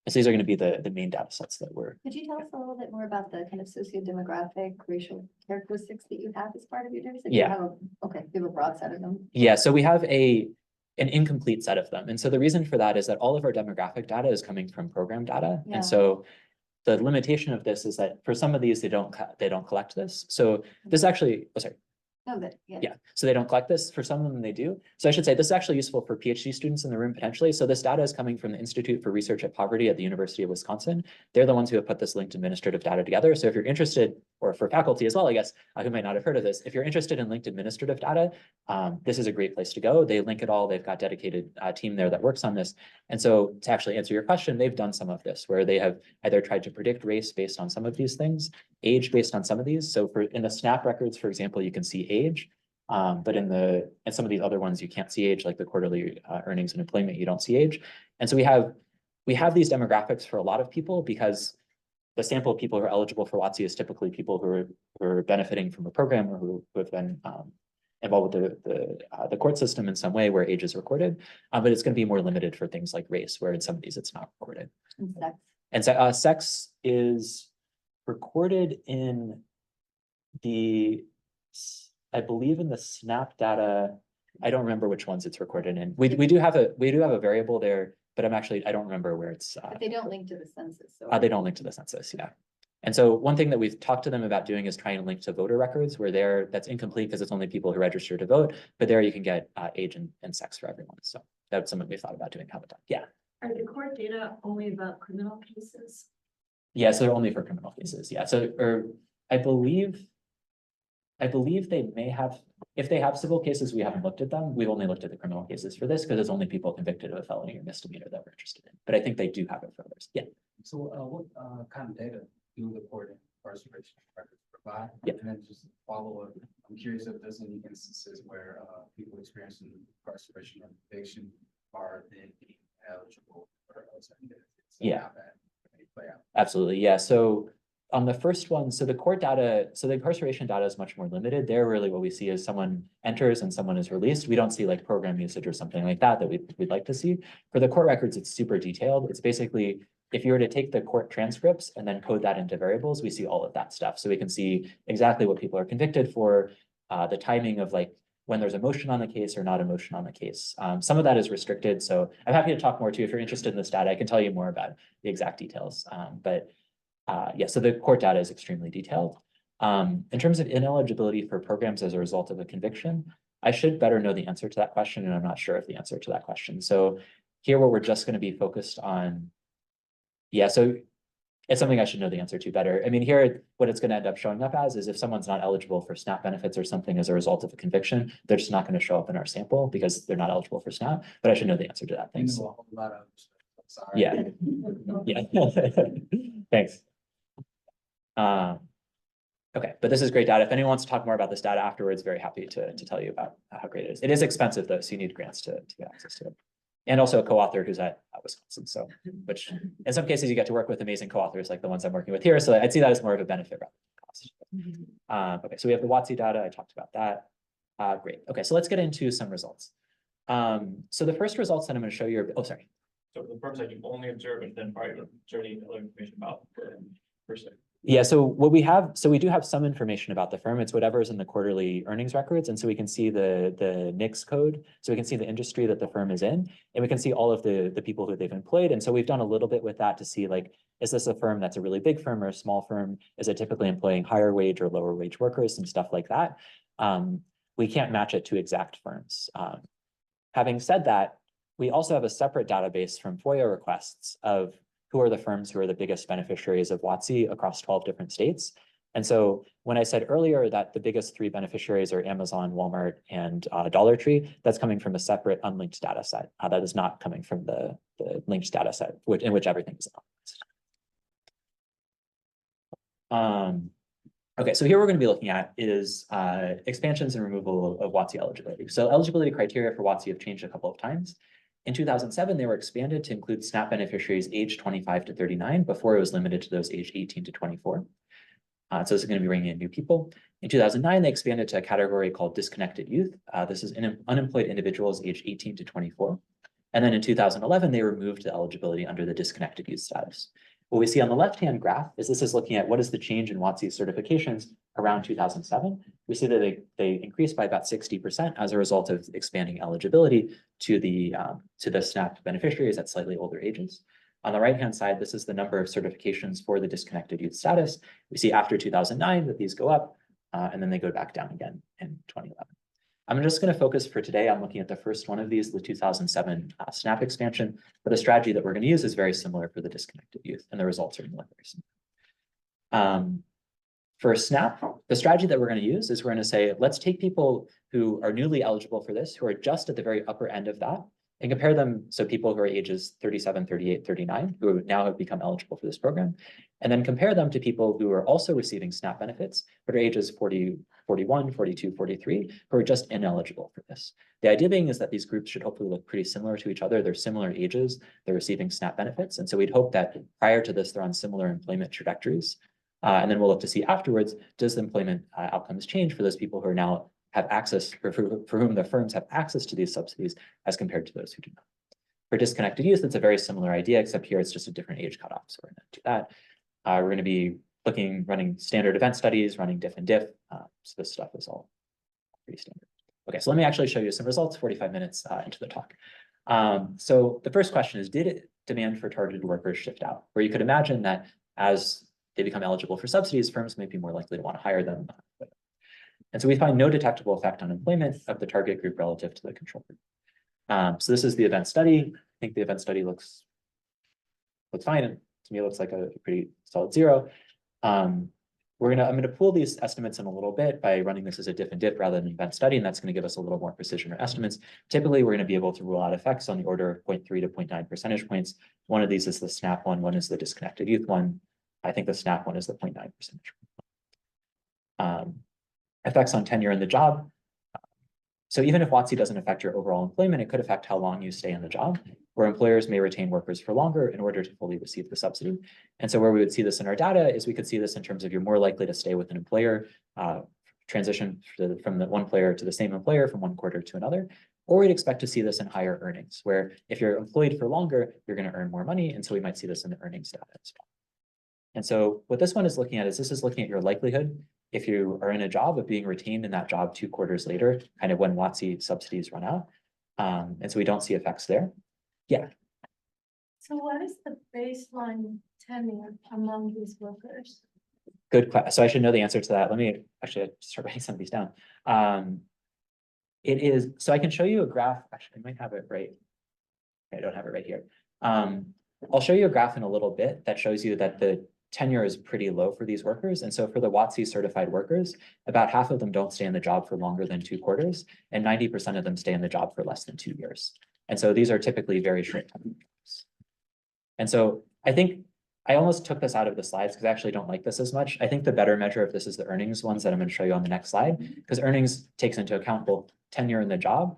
[SPEAKER 2] So these are going to be the main data sets that we're.
[SPEAKER 3] Could you tell us a little bit more about the kind of socio-demographic racial characteristics that you have as part of your data set?
[SPEAKER 2] Yeah.
[SPEAKER 3] Okay, you have a broad set of them.
[SPEAKER 2] Yeah, so we have an incomplete set of them. And so the reason for that is that all of our demographic data is coming from program data.
[SPEAKER 3] Yeah.
[SPEAKER 2] And so the limitation of this is that for some of these, they don't collect this. So this actually, oh, sorry.
[SPEAKER 3] No, but
[SPEAKER 2] Yeah, so they don't collect this. For some of them, they do. So I should say this is actually useful for PhD students in the room potentially. So this data is coming from the Institute for Research at Poverty at the University of Wisconsin. They're the ones who have put this linked administrative data together. So if you're interested, or for faculty as well, I guess, who might not have heard of this, if you're interested in linked administrative data, this is a great place to go. They link it all. They've got dedicated team there that works on this. And so to actually answer your question, they've done some of this where they have either tried to predict race based on some of these things, age based on some of these. So in the SNAP records, for example, you can see age. But in some of these other ones, you can't see age, like the quarterly earnings and employment, you don't see age. And so we have these demographics for a lot of people because the sample of people who are eligible for WOTC is typically people who are benefiting from a program or who have been involved with the court system in some way where age is recorded. But it's going to be more limited for things like race, where in some of these it's not recorded.
[SPEAKER 3] And sex.
[SPEAKER 2] And so sex is recorded in I believe in the SNAP data. I don't remember which ones it's recorded in. We do have a variable there, but I don't remember where it's.
[SPEAKER 3] But they don't link to the census. So
[SPEAKER 2] They don't link to the census, yeah. And so one thing that we've talked to them about doing is trying to link to voter records where that's incomplete because it's only people who register to vote, but there you can get age and sex for everyone. So that's something we thought about doing. Yeah.
[SPEAKER 6] Are the court data only about criminal cases?
[SPEAKER 2] Yeah, so they're only for criminal cases. Yeah, I believe they may have, if they have civil cases, we haven't looked at them. We've only looked at the criminal cases for this because it's only people convicted of a felony or misdemeanor that we're interested in. But I think they do have it for others. Yeah.
[SPEAKER 9] So what kind of data do the court and incarceration records provide?
[SPEAKER 2] Yeah.
[SPEAKER 9] And then just follow up, I'm curious if there's any instances where people experiencing incarceration or conviction are then being eligible for certain benefits.
[SPEAKER 2] Yeah.
[SPEAKER 9] How that may play out.
[SPEAKER 2] Absolutely. Yeah. So on the first one, so the court data, so the incarceration data is much more limited. There, really what we see is someone enters and someone is released. We don't see like program usage or something like that we'd like to see. For the court records, it's super detailed. It's basically, if you were to take the court transcripts and then code that into variables, we see all of that stuff. So we can see exactly what people are convicted for, the timing of like when there's a motion on the case or not a motion on the case. Some of that is restricted. So I'm happy to talk more too. If you're interested in this data, I can tell you more about the exact details. Yeah, so the court data is extremely detailed. In terms of ineligibility for programs as a result of a conviction, I should better know the answer to that question, and I'm not sure of the answer to that question. So here where we're just going to be focused on, yeah, so it's something I should know the answer to better. I mean, here, what it's going to end up showing up as is if someone's not eligible for SNAP benefits or something as a result of a conviction, they're just not going to show up in our sample because they're not eligible for SNAP, but I should know the answer to that. Thanks.
[SPEAKER 9] You know a whole lot of sorry.
[SPEAKER 2] Yeah. Yeah. Thanks. Okay, but this is great data. If anyone wants to talk more about this data afterwards, very happy to tell you about how great it is. It is expensive though, so you need grants to get access to it. And also a co-author who's at Wisconsin, so, which in some cases you get to work with amazing co-authors like the ones I'm working with here. So I'd see that as more of a benefit rather than cost. Okay, so we have the WOTC data. I talked about that. Great. Okay, so let's get into some results. So the first results that I'm going to show you are, oh, sorry.
[SPEAKER 4] So the firms that you only observe and then probably observe any other information about per se.
[SPEAKER 2] Yeah, so what we have, so we do have some information about the firm. It's whatever's in the quarterly earnings records. And so we can see the NICS code. So we can see the industry that the firm is in, and we can see all of the people who they've employed. And so we've done a little bit with that to see, like, is this a firm that's a really big firm or a small firm? Is it typically employing higher wage or lower wage workers and stuff like that? We can't match it to exact firms. Having said that, we also have a separate database from FOIA requests of who are the firms who are the biggest beneficiaries of WOTC across 12 different states. And so when I said earlier that the biggest 3 beneficiaries are Amazon, Walmart, and Dollar Tree, that's coming from a separate unlinked data set. That is not coming from the linked data set in which everything is anonymized. Okay, so here we're going to be looking at is expansions and removal of WOTC eligibility. So eligibility criteria for WOTC have changed a couple of times. In 2007, they were expanded to include SNAP beneficiaries aged 25 to 39. Before, it was limited to those aged 18 to 24. So this is going to be bringing in new people. In 2009, they expanded to a category called disconnected youth. This is unemployed individuals aged 18 to 24. And then in 2011, they removed the eligibility under the disconnected youth status. What we see on the left-hand graph is this is looking at what is the change in WOTC certifications around 2007. We see that they increased by about 60% as a result of expanding eligibility to the SNAP beneficiaries at slightly older ages. On the right-hand side, this is the number of certifications for the disconnected youth status. We see after 2009 that these go up, and then they go back down again in 2011. I'm just going to focus for today on looking at the first one of these, the 2007 SNAP expansion, but the strategy that we're going to use is very similar for the disconnected youth, and the results are very similar. For SNAP, the strategy that we're going to use is we're going to say, let's take people who are newly eligible for this, who are just at the very upper end of that, and compare them, so people who are ages 37, 38, 39, who now have become eligible for this program, and then compare them to people who are also receiving SNAP benefits, but are ages 40, 41, 42, 43, who are just ineligible for this. The idea being is that these groups should hopefully look pretty similar to each other. They're similar ages, they're receiving SNAP benefits. And so we'd hope that prior to this, they're on similar employment trajectories. And then we'll look to see afterwards, does the employment outcomes change for those people who are now have access, for whom the firms have access to these subsidies as compared to those who do not. For disconnected youth, it's a very similar idea, except here it's just a different age cutoff. So we're going to do that. We're going to be running standard event studies, running diff and diff. So this stuff is all pretty standard. Okay, so let me actually show you some results 45 minutes into the talk. So the first question is, did demand for targeted workers shift out? Where you could imagine that as they become eligible for subsidies, firms may be more likely to want to hire them. And so we find no detectable effect on employment of the target group relative to the control group. So this is the event study. I think the event study looks fine. And to me, it looks like a pretty solid 0. I'm going to pool these estimates in a little bit by running this as a diff and diff rather than an event study, and that's going to give us a little more precision or estimates. Typically, we're going to be able to rule out effects on the order of 0.3 to 0.9 percentage points. One of these is the SNAP one is the disconnected youth one. I think the SNAP one is the 0.9 percentage point. Effects on tenure in the job. So even if WOTC doesn't affect your overall employment, it could affect how long you stay in the job, where employers may retain workers for longer in order to fully receive the subsidy. And so where we would see this in our data is we could see this in terms of you're more likely to stay with an employer, transition from the one employer to the same employer from one quarter to another, or we'd expect to see this in higher earnings, where if you're employed for longer, you're going to earn more money. And so we might see this in the earnings data as well. And so what this one is looking at is this is looking at your likelihood if you are in a job of being retained in that job 2 quarters later, kind of when WOTC subsidies run out. And so we don't see effects there. Yeah.
[SPEAKER 7] So what is the baseline tenure among these workers?
[SPEAKER 2] Good question. So I should know the answer to that. Let me actually start writing some of these down. It is, so I can show you a graph. Actually, I might have it right. I don't have it right here. I'll show you a graph in a little bit that shows you that the tenure is pretty low for these workers. And so for the WOTC certified workers, about half of them don't stay in the job for longer than 2 quarters, and 90% of them stay in the job for less than 2 years. And so these are typically very short time jobs. And so I think I almost took this out of the slides because I actually don't like this as much. I think the better measure of this is the earnings ones that I'm going to show you on the next slide, because earnings takes into account both tenure in the job,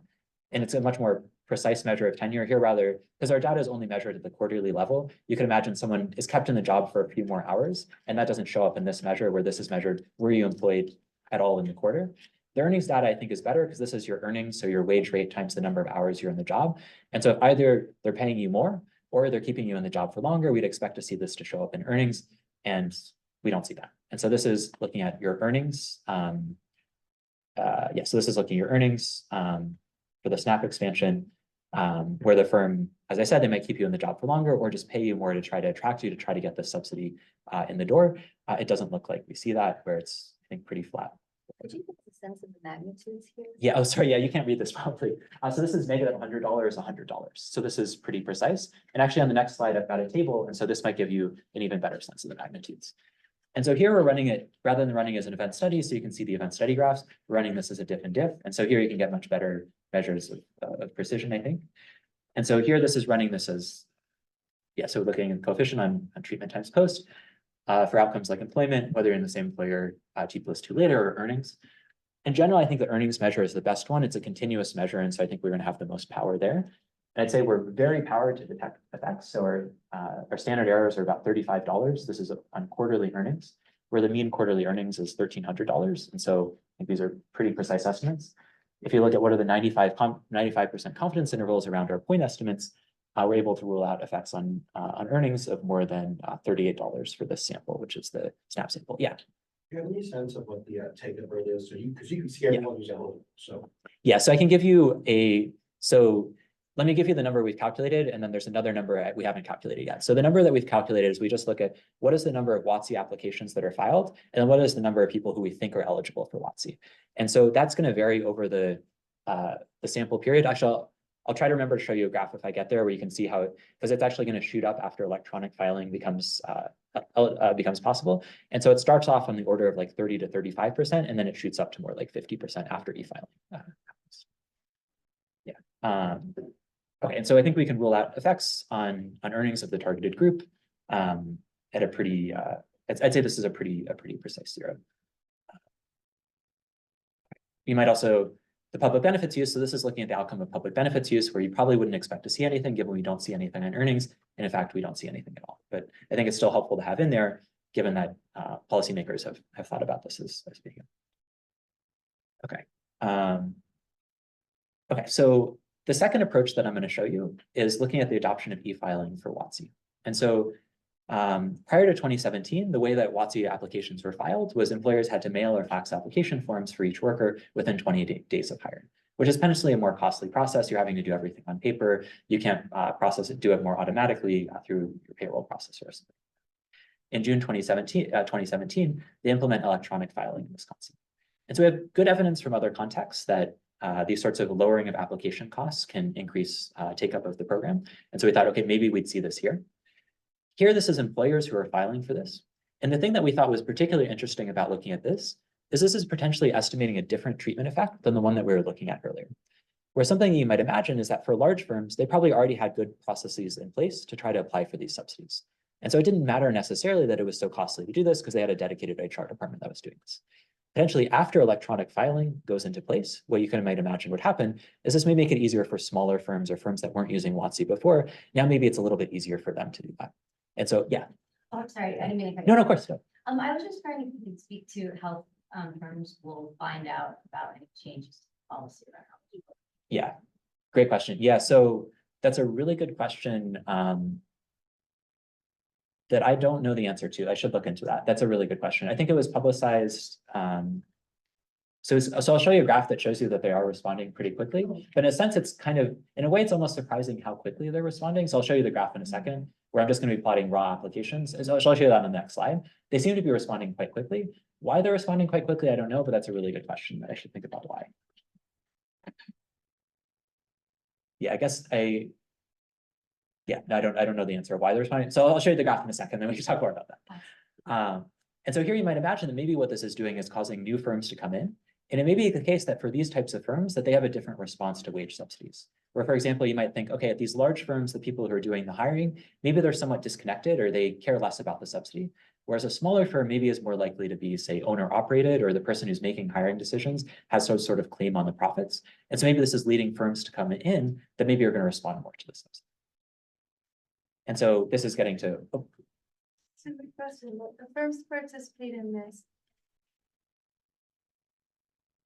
[SPEAKER 2] and it's a much more precise measure of tenure here rather, because our data is only measured at the quarterly level. You can imagine someone is kept in the job for a few more hours, and that doesn't show up in this measure where this is measured, were you employed at all in the quarter? The earnings data I think is better because this is your earnings, so your wage rate times the number of hours you're in the job. And so if either they're paying you more or they're keeping you in the job for longer, we'd expect to see this to show up in earnings, and we don't see that. And so this is looking at your earnings. So this is looking at your earnings for the SNAP expansion, where the firm, as I said, they might keep you in the job for longer or just pay you more to try to attract you to try to get this subsidy in the door. It doesn't look like we see that, where it's, I think, pretty flat.
[SPEAKER 3] Could you give us a sense of the magnitudes here?
[SPEAKER 2] Yeah, oh, sorry, yeah, you can't read this probably. So this is negative $100, $100. So this is pretty precise. And actually on the next slide, I've got a table. And so this might give you an even better sense of the magnitudes. And so here we're running it, rather than running as an event study, so you can see the event study graphs, we're running this as a diff and diff. And so here you can get much better measures of precision, I think. And so here this is running this as, so looking at coefficient on treatment times post. For outcomes like employment, whether you're in the same employer T+2 later, or earnings. In general, I think the earnings measure is the best one. It's a continuous measure, and so I think we're going to have the most power there. And I'd say we're very powered to detect effects. So our standard errors are about $35. This is on quarterly earnings, where the mean quarterly earnings is $1,300. And so I think these are pretty precise estimates. If you look at what are the 95% confidence intervals around our point estimates, we're able to rule out effects on earnings of more than $38 for this sample, which is the SNAP sample. Yeah.
[SPEAKER 10] Do you have any sense of what the take-up rate is? So because you can see everyone who's eligible. So
[SPEAKER 2] yeah, so I can give you so let me give you the number we've calculated, and then there's another number we haven't calculated yet. So the number that we've calculated is we just look at what is the number of WOTC applications that are filed, and then what is the number of people who we think are eligible for WOTC. And so that's going to vary over the sample period. Actually, I'll try to remember to show you a graph if I get there where you can see how, because it's actually going to shoot up after electronic filing becomes possible. And so it starts off on the order of like 30 to 35%, and then it shoots up to more like 50% after e-filing. Okay, and so I think we can rule out effects on earnings of the targeted group at a pretty, I'd say this is a pretty precise zero. You might also, the public benefits use, so this is looking at the outcome of public benefits use, where you probably wouldn't expect to see anything given we don't see anything on earnings. And in fact, we don't see anything at all. But I think it's still helpful to have in there, given that policymakers have thought about this as being. Okay. Okay, so the second approach that I'm going to show you is looking at the adoption of e-filing for WOTC. And so prior to 2017, the way that WOTC applications were filed was employers had to mail or fax application forms for each worker within 20 days of hiring, which is potentially a more costly process. You're having to do everything on paper. You can't do it more automatically through your payroll processor or something. In June 2017, they implement electronic filing in Wisconsin. And so we have good evidence from other contexts that these sorts of lowering of application costs can increase take-up of the program. And so we thought, okay, maybe we'd see this here. Here, this is employers who are filing for this. And the thing that we thought was particularly interesting about looking at this is potentially estimating a different treatment effect than the one that we were looking at earlier. Where something you might imagine is that for large firms, they probably already had good processes in place to try to apply for these subsidies. And so it didn't matter necessarily that it was so costly to do this because they had a dedicated HR department that was doing this. Potentially after electronic filing goes into place, what you might imagine would happen is this may make it easier for smaller firms or firms that weren't using WOTC before. Now maybe it's a little bit easier for them to do that. And so, yeah.
[SPEAKER 11] Oh, I'm sorry, I didn't mean to.
[SPEAKER 2] No, of course. No.
[SPEAKER 11] I was just trying to speak to how firms will find out about any changes to policy around how people.
[SPEAKER 2] Yeah, great question. Yeah, so that's a really good question that I don't know the answer to. I should look into that. That's a really good question. I think it was publicized. So I'll show you a graph that shows you that they are responding pretty quickly. But in a sense, it's kind of, in a way, it's almost surprising how quickly they're responding. So I'll show you the graph in a second, where I'm just going to be plotting raw applications. So I'll show you that on the next slide. They seem to be responding quite quickly. Why they're responding quite quickly, I don't know, but that's a really good question that I should think about why. Yeah, I guess I don't know the answer why they're responding. So I'll show you the graph in a second, then we can talk more about that. And so here you might imagine that maybe what this is doing is causing new firms to come in And it may be the case that for these types of firms that they have a different response to wage subsidies. Where, for example, you might think, okay, at these large firms, the people who are doing the hiring, maybe they're somewhat disconnected or they care less about the subsidy. Whereas a smaller firm maybe is more likely to be, say, owner operated, or the person who's making hiring decisions has some sort of claim on the profits. And so maybe this is leading firms to come in that maybe are going to respond more to the subsidy. And so this is getting to, oh,
[SPEAKER 7] It's a good question. But the firms participate in this.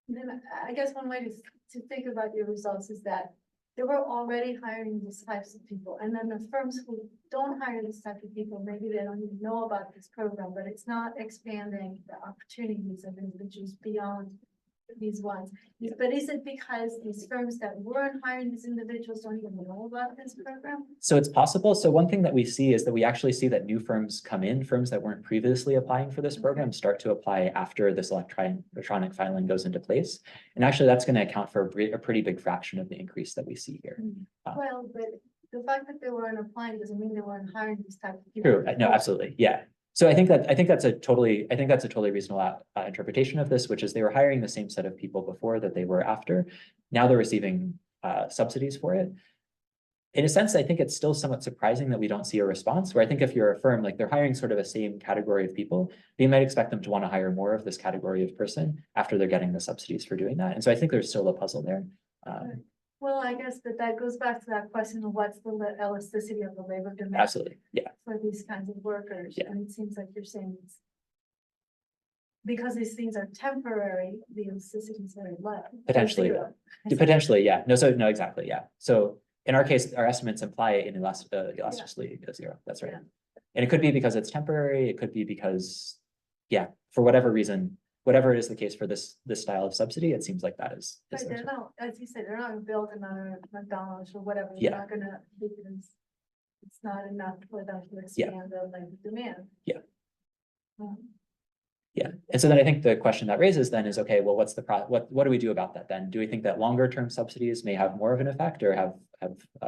[SPEAKER 7] Then I guess one way to think about your results is that they were already hiring these types of people. And then the firms who don't hire this type of people, maybe they don't even know about this program, but it's not expanding the opportunities of individuals beyond these ones. But is it because these firms that weren't hiring these individuals don't even know about this program?
[SPEAKER 2] so it's possible. So one thing that we see is that we actually see that new firms come in, firms that weren't previously applying for this program start to apply after this electronic filing goes into place. And actually that's going to account for a pretty big fraction of the increase that we see here.
[SPEAKER 7] Well, but the fact that they weren't applying doesn't mean they weren't hiring these type of people.
[SPEAKER 2] True, no, absolutely, yeah. So I think that's a totally reasonable interpretation of this, which is they were hiring the same set of people before that they were after. Now they're receiving subsidies for it. In a sense, I think it's still somewhat surprising that we don't see a response, where I think if you're a firm, like they're hiring sort of the same category of people, you might expect them to want to hire more of this category of person after they're getting the subsidies for doing that. And so I think there's still a puzzle there.
[SPEAKER 7] Well, I guess that goes back to that question of what's the elasticity of the labor demand.
[SPEAKER 2] Absolutely, yeah.
[SPEAKER 7] For these kinds of workers,
[SPEAKER 2] Yeah.
[SPEAKER 7] and it seems like you're saying it's because these things are temporary, the elasticity is very low.
[SPEAKER 2] Potentially,
[SPEAKER 7] Zero.
[SPEAKER 2] Potentially, yeah. No, exactly, yeah. So in our case, our estimates imply an elasticity of zero. That's right.
[SPEAKER 7] Yeah.
[SPEAKER 2] And it could be because it's temporary. It could be because, yeah, for whatever reason, whatever is the case for this style of subsidy, it seems like that is.
[SPEAKER 7] But they're not, as you said, they're not gonna build another McDonald's or whatever. They're
[SPEAKER 2] Yeah.
[SPEAKER 7] not gonna, because it's not enough for them to
[SPEAKER 2] Yeah.
[SPEAKER 7] expand the like demand.
[SPEAKER 2] Yeah.
[SPEAKER 7] Um,
[SPEAKER 2] Yeah, and so then I think the question that raises then is, okay, well, what do we do about that then? Do we think that longer term subsidies may have more of an effect or have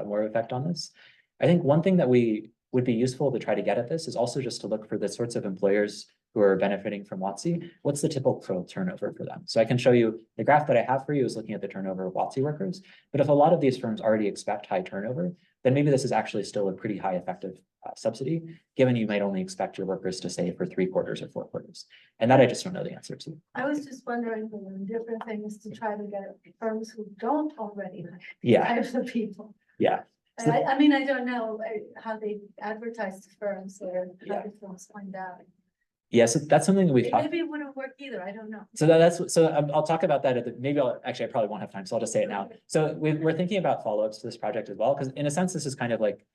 [SPEAKER 2] more of an effect on this? I think one thing that would be useful to try to get at this is also just to look for the sorts of employers who are benefiting from WOTC. What's the typical turnover for them? So I can show you the graph that I have for you is looking at the turnover of WOTC workers. But if a lot of these firms already expect high turnover, then maybe this is actually still a pretty high effective subsidy, given you might only expect your workers to stay for 3 quarters or 4 quarters. And that I just don't know the answer to.
[SPEAKER 7] I was just wondering, the different thing is to try to get firms who don't already hire
[SPEAKER 2] Yeah,
[SPEAKER 7] types of people.
[SPEAKER 2] yeah. So-
[SPEAKER 7] I mean, I don't know how they advertise to firms or how
[SPEAKER 2] Yeah.
[SPEAKER 7] the firms find out.
[SPEAKER 2] Yeah, so that's something that we've talked.
[SPEAKER 7] Maybe it wouldn't work either, I don't know.
[SPEAKER 2] So I'll talk about that I probably won't have time, so I'll just say it now. So we're thinking about follow-ups to this project as well, because in a sense, this is kind of like,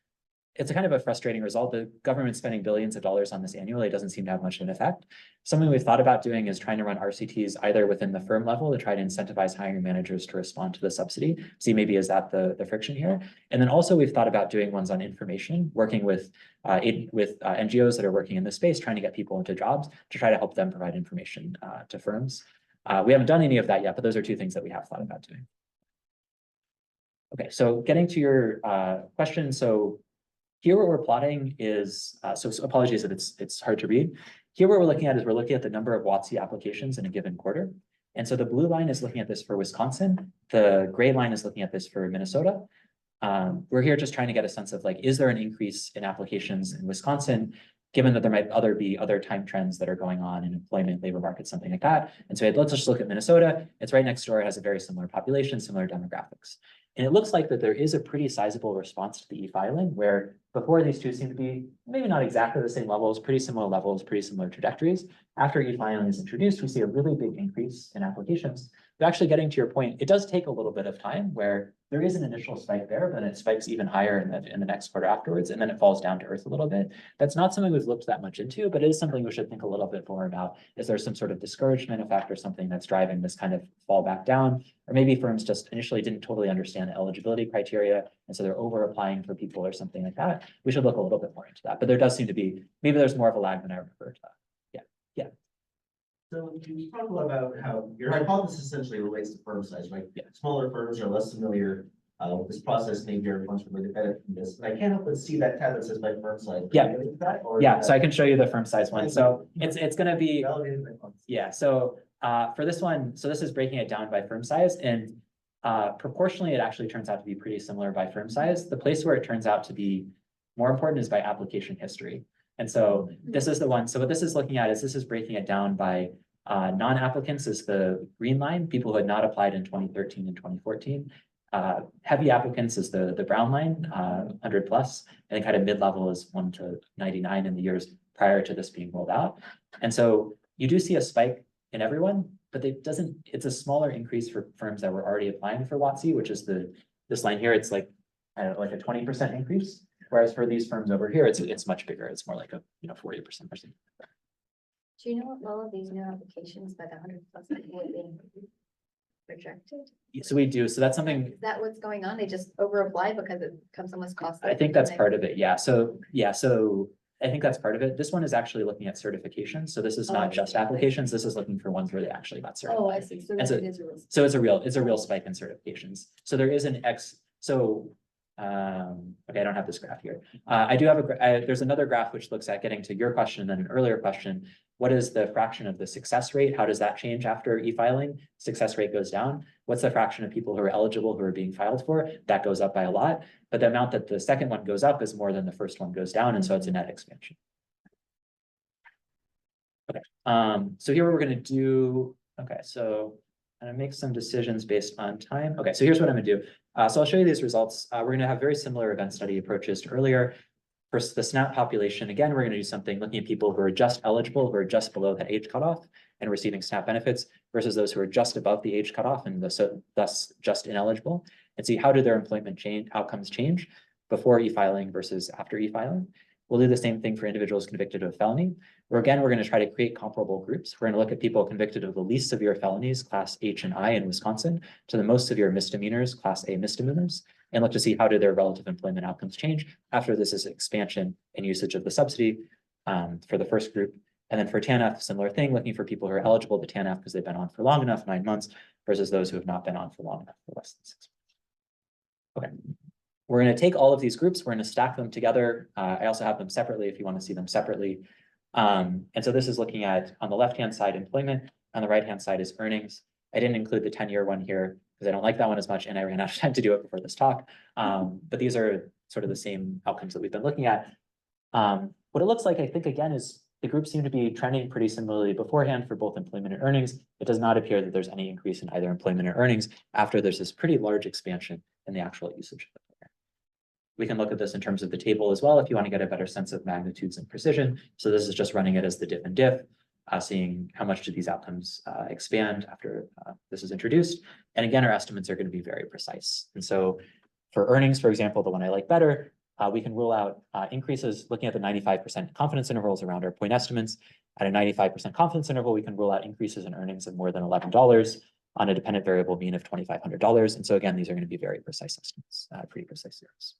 [SPEAKER 2] it's a kind of a frustrating result. The government spending billions of dollars on this annually doesn't seem to have much of an effect. Something we've thought about doing is trying to run RCTs either within the firm level to try to incentivize hiring managers to respond to the subsidy. See, maybe is that the friction here? And then also we've thought about doing ones on information, working with NGOs that are working in this space, trying to get people into jobs to try to help them provide information to firms. We haven't done any of that yet, but those are 2 things that we have thought about doing. Okay, so getting to your question. So here what we're plotting is, so apologies if it's hard to read. Here what we're looking at is we're looking at the number of WOTC applications in a given quarter. And so the blue line is looking at this for Wisconsin. The gray line is looking at this for Minnesota. We're here just trying to get a sense of like, is there an increase in applications in Wisconsin, given that there might be other time trends that are going on in employment, labor market, something like that. And so let's just look at Minnesota. It's right next door. It has a very similar population, similar demographics. And it looks like that there is a pretty sizable response to the e-filing, where before these 2 seem to be maybe not exactly the same levels, pretty similar trajectories. After e-filing is introduced, we see a really big increase in applications. But actually getting to your point, it does take a little bit of time where there is an initial spike there, but it spikes even higher in the next quarter afterwards, and then it falls down to earth a little bit. That's not something we've looked that much into, but it is something we should think a little bit more about. Is there some sort of discouragement effect or something that's driving this kind of fall back down? Or maybe firms just initially didn't totally understand the eligibility criteria, and so they're over applying for people or something like that. We should look a little bit more into that, but there does seem to be, maybe there's more of a lag than I refer to that. Yeah.
[SPEAKER 10] So you talk about how your hypothesis essentially relates to firm size, right?
[SPEAKER 2] Yeah.
[SPEAKER 10] Smaller firms are less familiar with this process, maybe are ones who really benefit from this. And I can't help but see that tab that says by firm size.
[SPEAKER 2] Yeah.
[SPEAKER 10] Is that, or
[SPEAKER 2] Yeah,
[SPEAKER 10] is
[SPEAKER 2] so I
[SPEAKER 10] that
[SPEAKER 2] can show you the firm size one. So it's gonna be,
[SPEAKER 10] validated by firm size?
[SPEAKER 2] yeah, so For this one, so this is breaking it down by firm size, and proportionally, it actually turns out to be pretty similar by firm size. The place where it turns out to be more important is by application history. And so this is the one. So what this is looking at is this is breaking it down by non-applicants is the green line, people who had not applied in 2013 and 2014. Heavy applicants is the brown line, 100 plus, and then kind of mid-level is 1 to 99 in the years prior to this being rolled out. And so you do see a spike in everyone, but it's a smaller increase for firms that were already applying for WOTC, which is this line here. It's like, I don't know, like a 20% increase. Whereas for these firms over here, it's much bigger. It's more like a 40% or something.
[SPEAKER 3] Do you know what all of these new applications by the 100 plus people are being rejected?
[SPEAKER 2] So we do. So that's something.
[SPEAKER 3] Is that what's going on? They just over apply because it becomes almost costly?
[SPEAKER 2] I think that's part of it. Yeah. So I think that's part of it. This one is actually looking at certification. So this is not just applications. This is looking for ones where they actually got certified.
[SPEAKER 3] Oh, I see. So
[SPEAKER 2] And so-
[SPEAKER 3] it is a risk.
[SPEAKER 2] So it's a real spike in certifications. So there is an okay, I don't have this graph here. I do have there's another graph which looks at getting to your question and then an earlier question. What is the fraction of the success rate? How does that change after e-filing? Success rate goes down. What's the fraction of people who are eligible who are being filed for? That goes up by a lot, but the amount that the second one goes up is more than the first one goes down. And so it's a net expansion. Okay, so here we're going to do, okay, so I'm going to make some decisions based on time. Okay, so here's what I'm going to do. So I'll show you these results. We're going to have very similar event study approaches to earlier. For the SNAP population, again, we're going to do something looking at people who are just eligible, who are just below that age cutoff and receiving SNAP benefits versus those who are just above the age cutoff and thus just ineligible, and see how do their employment outcomes change before e-filing versus after e-filing. We'll do the same thing for individuals convicted of felony, where again, we're going to try to create comparable groups. We're going to look at people convicted of the least severe felonies, class H and I in Wisconsin, to the most severe misdemeanors, class A misdemeanors, and look to see how do their relative employment outcomes change after this is expansion and usage of the subsidy for the first group. And then for TANF, similar thing, looking for people who are eligible to TANF because they've been on for long enough, 9 months, versus those who have not been on for long enough, for less than 6 months. Okay. We're going to take all of these groups, we're going to stack them together. I also have them separately if you want to see them separately. And so this is looking at, on the left-hand side, employment, on the right-hand side is earnings. I didn't include the 10-year one here because I don't like that one as much and I ran out of time to do it before this talk. But these are sort of the same outcomes that we've been looking at. What it looks like, I think, again, is the groups seem to be trending pretty similarly beforehand for both employment and earnings. It does not appear that there's any increase in either employment or earnings after there's this pretty large expansion in the actual usage of the program. We can look at this in terms of the table as well if you want to get a better sense of magnitudes and precision. So this is just running it as the diff and diff, seeing how much do these outcomes expand after this is introduced. And again, our estimates are going to be very precise. And so for earnings, for example, the one I like better, we can rule out increases looking at the 95% confidence intervals around our point estimates. At a 95% confidence interval, we can rule out increases in earnings of more than $11 on a dependent variable mean of $2,500. And so again, these are going to be very precise estimates, pretty precise zeros.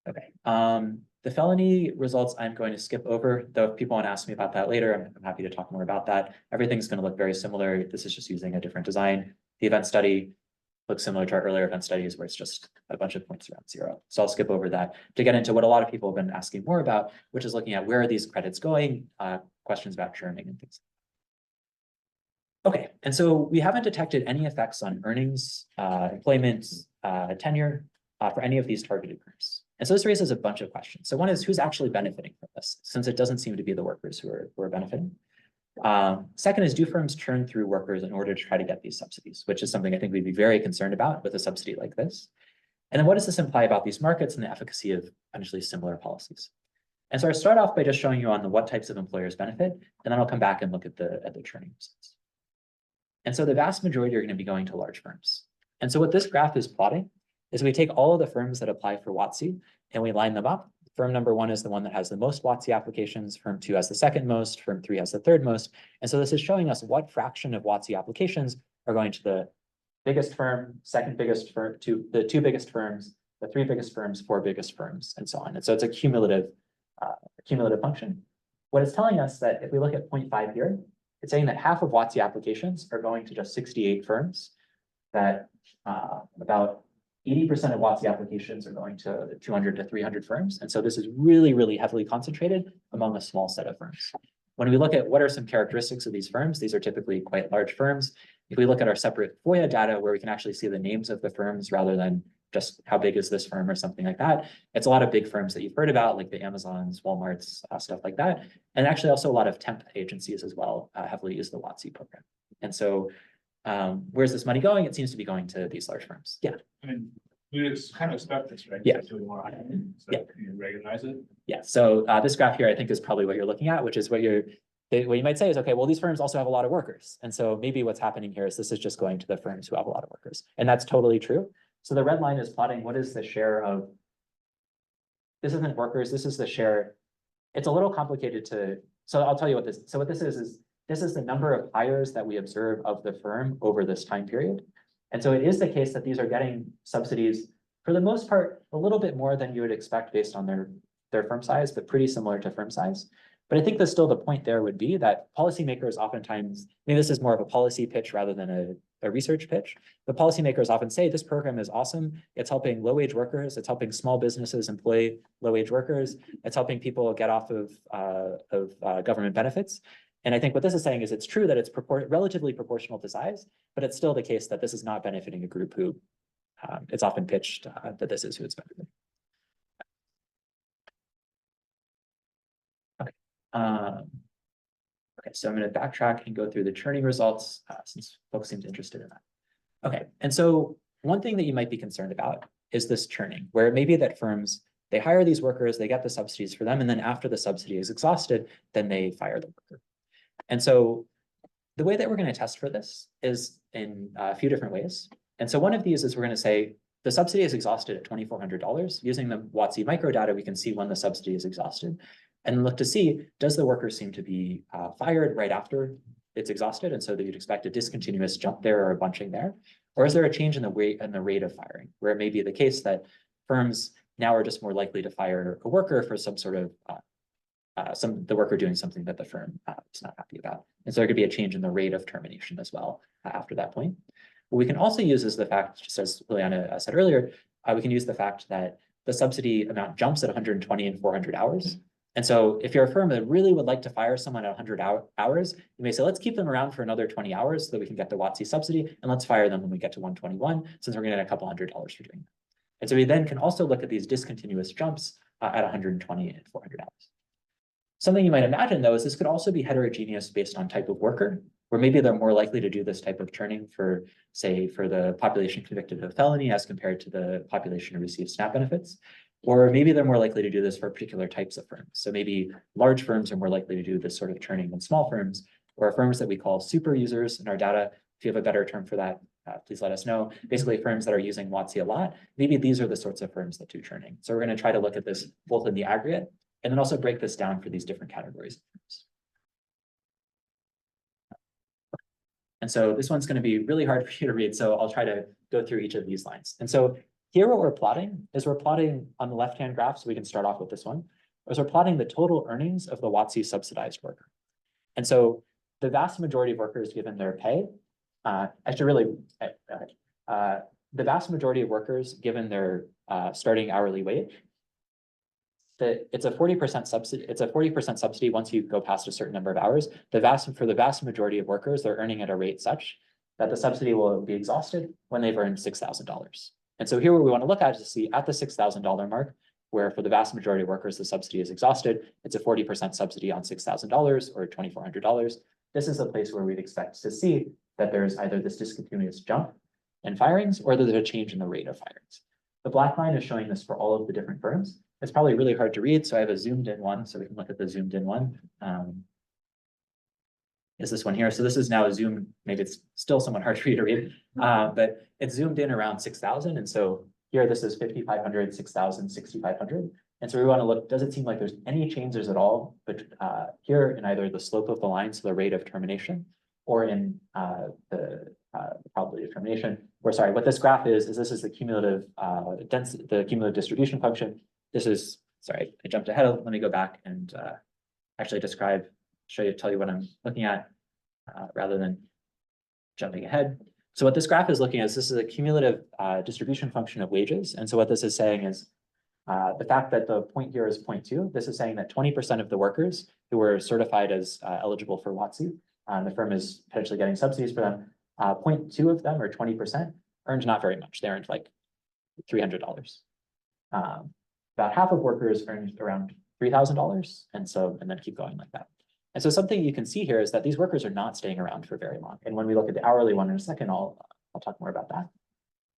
[SPEAKER 2] Okay, the felony results I'm going to skip over, though if people want to ask me about that later, I'm happy to talk more about that. Everything's going to look very similar. This is just using a different design. The event study looks similar to our earlier event studies where it's just a bunch of points around 0. So I'll skip over that to get into what a lot of people have been asking more about, which is looking at where are these credits going, questions about churning and things. Okay, and so we haven't detected any effects on earnings, employment, tenure for any of these targeted groups. And so this raises a bunch of questions. So one is who's actually benefiting from this, since it doesn't seem to be the workers who are benefiting. Second is, do firms churn through workers in order to try to get these subsidies, which is something I think we'd be very concerned about with a subsidy like this. And then what does this imply about these markets and the efficacy of potentially similar policies? And so I start off by just showing you on the what types of employers benefit, and then I'll come back and look at the churning results. And so the vast majority are going to be going to large firms. And so what this graph is plotting is we take all of the firms that apply for WOTC and we line them up. Firm number 1 is the one that has the most WOTC applications. Firm 2 has the second most. Firm 3 has the third most. And so this is showing us what fraction of WOTC applications are going to the biggest firm, second biggest firm, the 2 biggest firms, the 3 biggest firms, 4 biggest firms, and so on. And so it's a cumulative function. What it's telling us that if we look at 0.5 here, it's saying that half of WOTC applications are going to just 68 firms, that about 80% of WOTC applications are going to 200 to 300 firms. And so this is really, really heavily concentrated among a small set of firms. when we look at what are some characteristics of these firms, these are typically quite large firms. If we look at our separate FOIA data where we can actually see the names of the firms rather than just how big is this firm or something like that, it's a lot of big firms that you've heard about, like the Amazons, Walmarts, stuff like that. And actually also a lot of temp agencies as well heavily use the WOTC program. And so where's this money going? It seems to be going to these large firms. Yeah.
[SPEAKER 4] I mean, we just kind of expect this, right?
[SPEAKER 2] Yeah.
[SPEAKER 4] Doing more hiring, so
[SPEAKER 2] Yeah.
[SPEAKER 4] can you recognize it?
[SPEAKER 2] Yeah. So this graph here, I think, is probably what you're looking at, which is what you might say is, okay, well, these firms also have a lot of workers. And so maybe what's happening here is this is just going to the firms who have a lot of workers. And that's totally true. So the red line is plotting what is the share of, this isn't workers, this is the share. It's a little complicated so I'll tell you what this is this is the number of hires that we observe of the firm over this time period. And so it is the case that these are getting subsidies for the most part, a little bit more than you would expect based on their firm size, but pretty similar to firm size. But I think that still the point there would be that policymakers oftentimes, maybe this is more of a policy pitch rather than a research pitch, but policymakers often say this program is awesome. It's helping low-wage workers. It's helping small businesses employ low-wage workers. It's helping people get off of government benefits. And I think what this is saying is it's true that it's relatively proportional to size, but it's still the case that this is not benefiting a group who it's often pitched that this is who it's benefiting. Okay, so I'm going to backtrack and go through the churning results since folks seemed interested in that. Okay, and so one thing that you might be concerned about is this churning, where it may be that firms, they hire these workers, they get the subsidies for them, and then after the subsidy is exhausted, then they fire the worker. And so the way that we're going to test for this is in a few different ways. And so one of these is we're going to say the subsidy is exhausted at $2,400. Using the WOTC microdata, we can see when the subsidy is exhausted and look to see, does the worker seem to be fired right after it's exhausted? And so that you'd expect a discontinuous jump there or a bunching there. Or is there a change in the rate of firing, where it may be the case that firms now are just more likely to fire a worker for some sort of the worker doing something that the firm is not happy about. And so there could be a change in the rate of termination as well after that point. What we can also use is the fact, just as Liliana said earlier, we can use the fact that the subsidy amount jumps at 120 and 400 hours. And so if you're a firm that really would like to fire someone at 100 hours, you may say, let's keep them around for another 20 hours so that we can get the WOTC subsidy, and let's fire them when we get to 121, since we're going to get a couple $100 for doing that. And so we then can also look at these discontinuous jumps at 120 and 400 hours. Something you might imagine, though, is this could also be heterogeneous based on type of worker, where maybe they're more likely to do this type of churning for, say, for the population convicted of felony as compared to the population who receives SNAP benefits. Or maybe they're more likely to do this for particular types of firms. So maybe large firms are more likely to do this sort of churning than small firms, or firms that we call super users in our data. If you have a better term for that, please let us know. Basically, firms that are using WOTC a lot, maybe these are the sorts of firms that do churning. So we're going to try to look at this both in the aggregate and then also break this down for these different categories of firms. And so this one's going to be really hard for you to read, so I'll try to go through each of these lines. And so here what we're plotting is we're plotting on the left-hand graph, so we can start off with this one, is we're plotting the total earnings of the WOTC subsidized worker. And so the vast majority of workers, given their pay, the vast majority of workers, given their starting hourly wage, that it's a 40% subsidy. It's a 40% subsidy once you go past a certain number of hours. For the vast majority of workers, they're earning at a rate such that the subsidy will be exhausted when they've earned $6,000. And so here what we want to look at is to see at the $6,000 mark, where for the vast majority of workers, the subsidy is exhausted. It's a 40% subsidy on $6,000 or $2,400. This is a place where we'd expect to see that there's either this discontinuous jump in firings or that there's a change in the rate of firings. The black line is showing this for all of the different firms. It's probably really hard to read, so I have a zoomed in one, so we can look at the zoomed in one. Is this one here? So this is now a zoom, maybe it's still somewhat hard for you to read, but it's zoomed in around 6,000. And so here, this is 5,500, 6,000, 6,500. And so we want to look, does it seem like there's any changes at all, but here in either the slope of the line, so the rate of termination, or in the probability of termination, or sorry, what this graph is this is the cumulative the cumulative distribution function. This is, sorry, I jumped ahead. Let me go back and actually tell you what I'm looking at rather than jumping ahead. So what this graph is looking at is this is a cumulative distribution function of wages. And so what this is saying is the fact that the point here is 0.2, this is saying that 20% of the workers who are certified as eligible for WOTC. The firm is potentially getting subsidies for them. 0.2 of them, or 20%, earned not very much. They earned like $300. About half of workers earned around $3,000, and then keep going like that. And so something you can see here is that these workers are not staying around for very long. And when we look at the hourly one in a second, I'll talk more about that.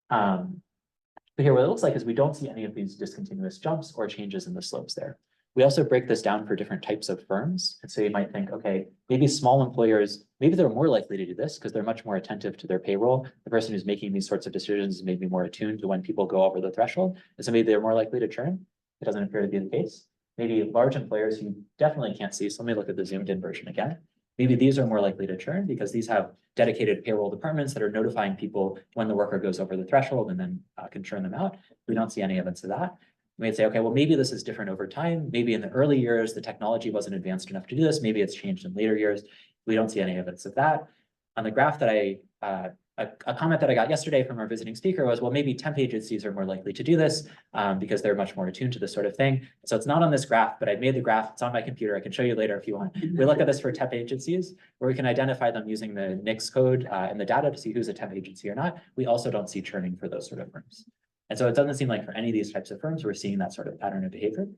[SPEAKER 2] But here, what it looks like is we don't see any of these discontinuous jumps or changes in the slopes there. We also break this down for different types of firms. And so you might think, okay, maybe small employers, maybe they're more likely to do this because they're much more attentive to their payroll. The person who's making these sorts of decisions is maybe more attuned to when people go over the threshold. And so maybe they're more likely to churn. It doesn't appear to be the case. Maybe large employers who definitely can't see. So let me look at the zoomed in version again. Maybe these are more likely to churn because these have dedicated payroll departments that are notifying people when the worker goes over the threshold and then can churn them out. We don't see any evidence of that. We might say, okay, well, maybe this is different over time. Maybe in the early years, the technology wasn't advanced enough to do this. Maybe it's changed in later years. We don't see any evidence of that. On the graph that a comment that I got yesterday from our visiting speaker was, well, maybe temp agencies are more likely to do this because they're much more attuned to this sort of thing. So it's not on this graph, but I made the graph. It's on my computer. I can show you later if you want. We look at this for temp agencies where we can identify them using the NICS code and the data to see who's a temp agency or not. We also don't see churning for those sort of firms. And so it doesn't seem like for any of these types of firms, we're seeing that sort of pattern of behavior.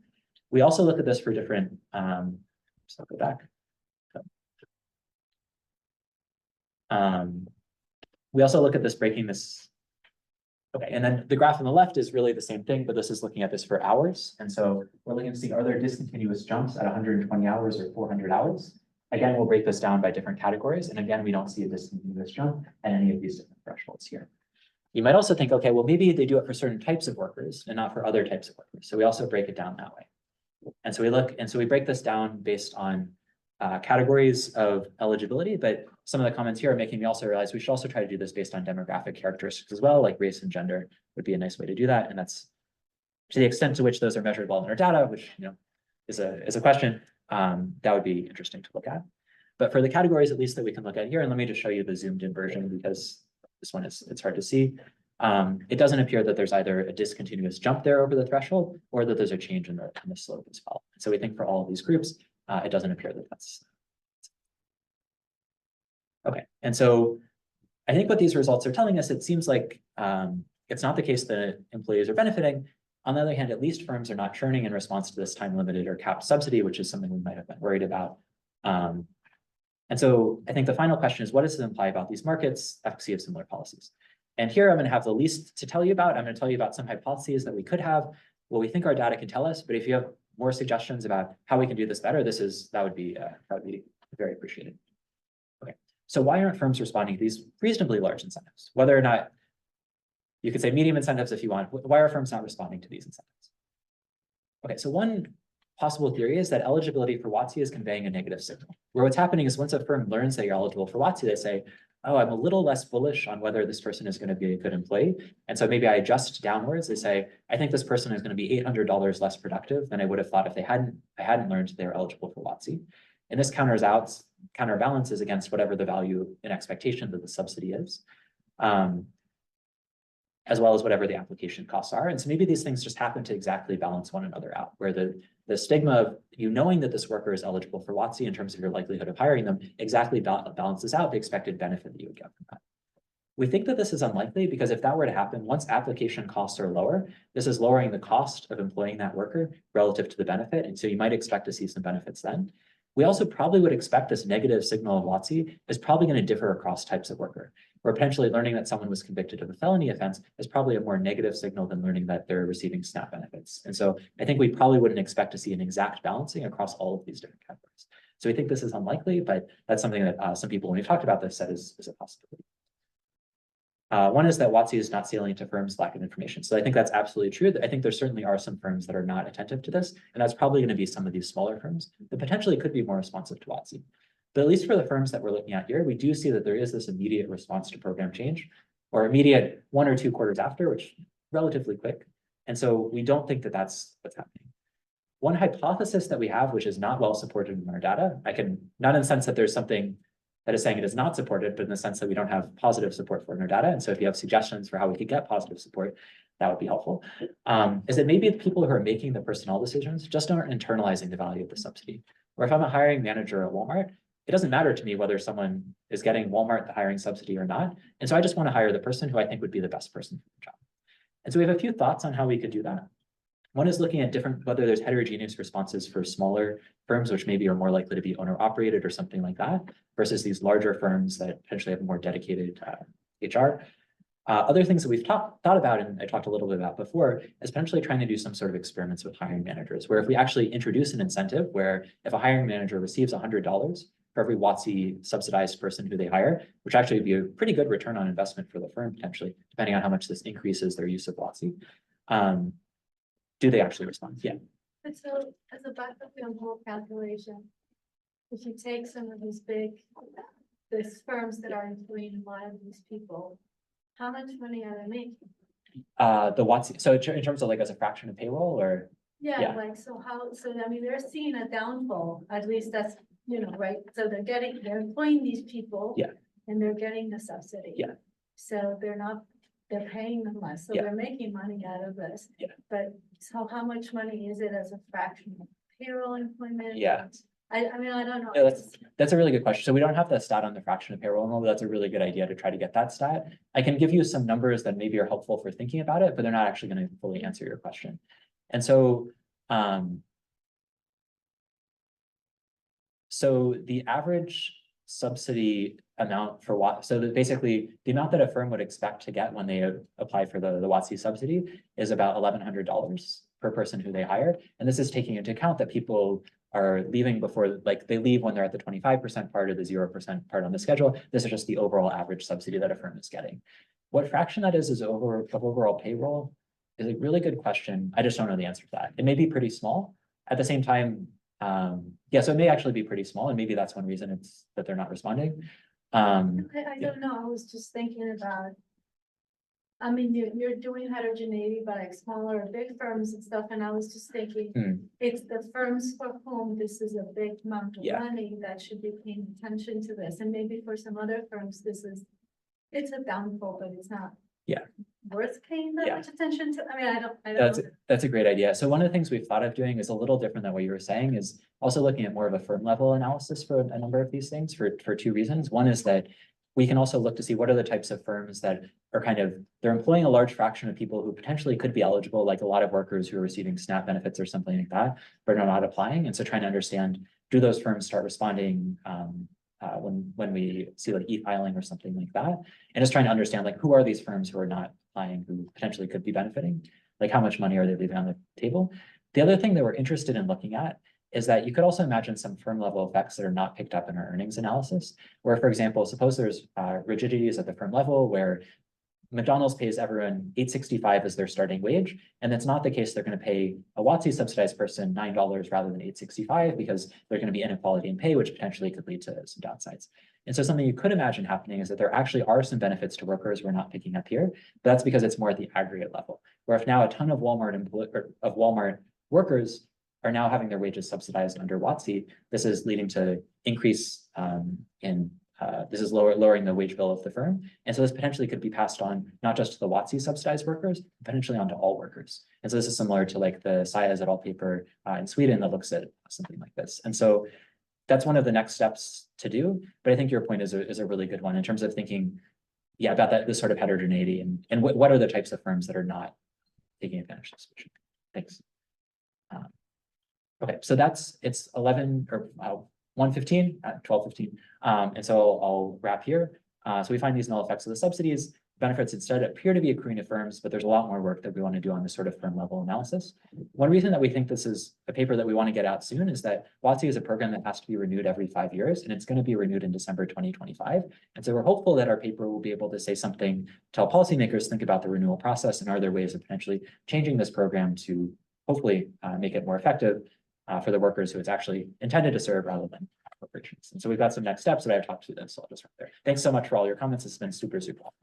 [SPEAKER 2] We also look at this for different, so I'll go back. We also look at this breaking this. Okay, and then the graph on the left is really the same thing, but this is looking at this for hours. And so we're looking to see, are there discontinuous jumps at 120 hours or 400 hours? Again, we'll break this down by different categories. And again, we don't see a discontinuous jump at any of these different thresholds here. You might also think, okay, well, maybe they do it for certain types of workers and not for other types of workers. So we also break it down that way. And so we break this down based on categories of eligibility, but some of the comments here are making me also realize we should also try to do this based on demographic characteristics as well, like race and gender would be a nice way to do that. And that's to the extent to which those are measured well in our data, which is a question that would be interesting to look at. But for the categories, at least that we can look at here, and let me just show you the zoomed in version because this one it's hard to see. It doesn't appear that there's either a discontinuous jump there over the threshold or that there's a change in the slope as well. So we think for all of these groups, it doesn't appear that that's okay. And so I think what these results are telling us, it seems like it's not the case that employees are benefiting. On the other hand, at least firms are not churning in response to this time limited or capped subsidy, which is something we might have been worried about. And so I think the final question is, what does it imply about these markets, efficacy of similar policies? And here I'm going to have the least to tell you about. I'm going to tell you about some hypotheses that we could have, what we think our data can tell us. But if you have more suggestions about how we can do this better, that would be very appreciated. Okay, so why aren't firms responding to these reasonably large incentives? Whether or not you could say medium incentives if you want, why are firms not responding to these incentives? Okay, so one possible theory is that eligibility for WOTC is conveying a negative signal, where what's happening is once a firm learns that you're eligible for WOTC, they say, oh, I'm a little less bullish on whether this person is going to be a good employee. And so maybe I adjust downwards. They say, I think this person is going to be $800 less productive than I would have thought if I hadn't learned they were eligible for WOTC. And this counterbalances against whatever the value and expectation that the subsidy is, as well as whatever the application costs are. And so maybe these things just happen to exactly balance one another out, where the stigma of you knowing that this worker is eligible for WOTC in terms of your likelihood of hiring them exactly balances out the expected benefit that you would get from that. We think that this is unlikely because if that were to happen, once application costs are lower, this is lowering the cost of employing that worker relative to the benefit. And so you might expect to see some benefits then. We also probably would expect this negative signal of WOTC is probably going to differ across types of worker, where potentially learning that someone was convicted of a felony offense is probably a more negative signal than learning that they're receiving SNAP benefits. And so I think we probably wouldn't expect to see an exact balancing across all of these different categories. So we think this is unlikely, but that's something that some people, when we've talked about this, said is a possibility. One is that WOTC is not salient to firms' lack of information. So I think that's absolutely true. I think there certainly are some firms that are not attentive to this, and that's probably going to be some of these smaller firms that potentially could be more responsive to WOTC. But at least for the firms that we're looking at here, we do see that there is this immediate response to program change, or immediate 1 or 2 quarters after, which is relatively quick. And so we don't think that that's what's happening. One hypothesis that we have, which is not well supported in our data, not in the sense that there's something that is saying it is not supported, but in the sense that we don't have positive support for it in our data. And so if you have suggestions for how we could get positive support, that would be helpful. Is that maybe the people who are making the personnel decisions just aren't internalizing the value of the subsidy. Or if I'm a hiring manager at Walmart, it doesn't matter to me whether someone is getting Walmart the hiring subsidy or not. And so I just want to hire the person who I think would be the best person for the job. And so we have a few thoughts on how we could do that. One is looking at whether there's heterogeneous responses for smaller firms, which maybe are more likely to be owner operated or something like that, versus these larger firms that potentially have more dedicated HR. Other things that we've thought about, and I talked a little bit about before, is potentially trying to do some sort of experiments with hiring managers, where if we actually introduce an incentive where if a hiring manager receives $100 for every WOTC subsidized person who they hire, which actually would be a pretty good return on investment for the firm, potentially, depending on how much this increases their use of WOTC. Do they actually respond? Yeah.
[SPEAKER 7] But so as a back of your whole calculation, if you take some of these these firms that are employing a lot of these people, how much money are they making?
[SPEAKER 2] The WOTC, so in terms of like as a fraction of payroll or?
[SPEAKER 7] Yeah,
[SPEAKER 2] Yeah.
[SPEAKER 7] like, so I mean, they're seeing a downfall, at least that's, right? So they're employing these people.
[SPEAKER 2] Yeah.
[SPEAKER 7] And they're getting the subsidy.
[SPEAKER 2] Yeah.
[SPEAKER 7] So they're paying them less, so
[SPEAKER 2] Yeah.
[SPEAKER 7] they're making money out of this.
[SPEAKER 2] Yeah.
[SPEAKER 7] But so how much money is it as a fraction of payroll employment?
[SPEAKER 2] Yeah.
[SPEAKER 7] I mean, I don't know.
[SPEAKER 2] Yeah, that's a really good question. So we don't have the stat on the fraction of payroll enroll, but that's a really good idea to try to get that stat. I can give you some numbers that maybe are helpful for thinking about it, but they're not actually going to fully answer your question. And so, so the average subsidy amount for what, so that basically the amount that a firm would expect to get when they apply for the WOTC subsidy is about $1,100 per person who they hire. And this is taking into account that people are leaving before, like they leave when they're at the 25% part or the 0% part on the schedule. This is just the overall average subsidy that a firm is getting. What fraction that is of overall payroll is a really good question. I just don't know the answer to that. It may be pretty small. At the same time, yeah, so it may actually be pretty small, and maybe that's one reason it's that they're not responding.
[SPEAKER 7] I don't know, I was just thinking about, I mean, you're doing heterogeneity by like smaller or big firms and stuff, and I was just thinking, it's the firms for whom this is a big amount of money that should be paying attention to this, and maybe for some other firms, it's a downfall, but it's not worth paying that much attention to. I mean, I don't know.
[SPEAKER 2] That's a great idea. So one of the things we've thought of doing is a little different than what you were saying, is also looking at more of a firm level analysis for a number of these things for two reasons. One is that we can also look to see what are the types of firms that are they're employing a large fraction of people who potentially could be eligible, like a lot of workers who are receiving SNAP benefits or something like that, but are not applying. And so trying to understand, do those firms start responding when we see like e-filing or something like that, and just trying to understand like who are these firms who are not applying who potentially could be benefiting, like how much money are they leaving on the table. The other thing that we're interested in looking at is that you could also imagine some firm level effects that are not picked up in our earnings analysis, where, for example, suppose there's rigidities at the firm level where McDonald's pays everyone $8.65 as their starting wage, and that's not the case. They're going to pay a WOTC subsidized person $9 rather than $8.65 because there's going to be inequality in pay, which potentially could lead to some downsides. And so something you could imagine happening is that there actually are some benefits to workers we're not picking up here, but that's because it's more at the aggregate level, where if now a ton of Walmart workers are now having their wages subsidized under WOTC, this is leading to increase this is lowering the wage bill of the firm. And so this potentially could be passed on not just to the WOTC subsidized workers, potentially onto all workers. And so this is similar to like the SIAS et al. Paper in Sweden that looks at something like this. And so that's one of the next steps to do. But I think your point is a really good one in terms of thinking, about this sort of heterogeneity and what are the types of firms that are not taking advantage of this solution. Thanks. Okay, so it's 11 or 1:15 at 12:15. And so I'll wrap here. So we find these null effects of the subsidies. Benefits instead appear to be accruing to firms, but there's a lot more work that we want to do on this sort of firm level analysis. One reason that we think this is a paper that we want to get out soon is that WOTC is a program that has to be renewed every 5 years, and it's going to be renewed in December 2025. And so we're hopeful that our paper will be able to say something to help policymakers think about the renewal process and are there ways of potentially changing this program to hopefully make it more effective for the workers who it's actually intended to serve rather than corporations. And so we've got some next steps that I've talked through this, so I'll just wrap there. Thanks so much for all your comments. It's been super helpful.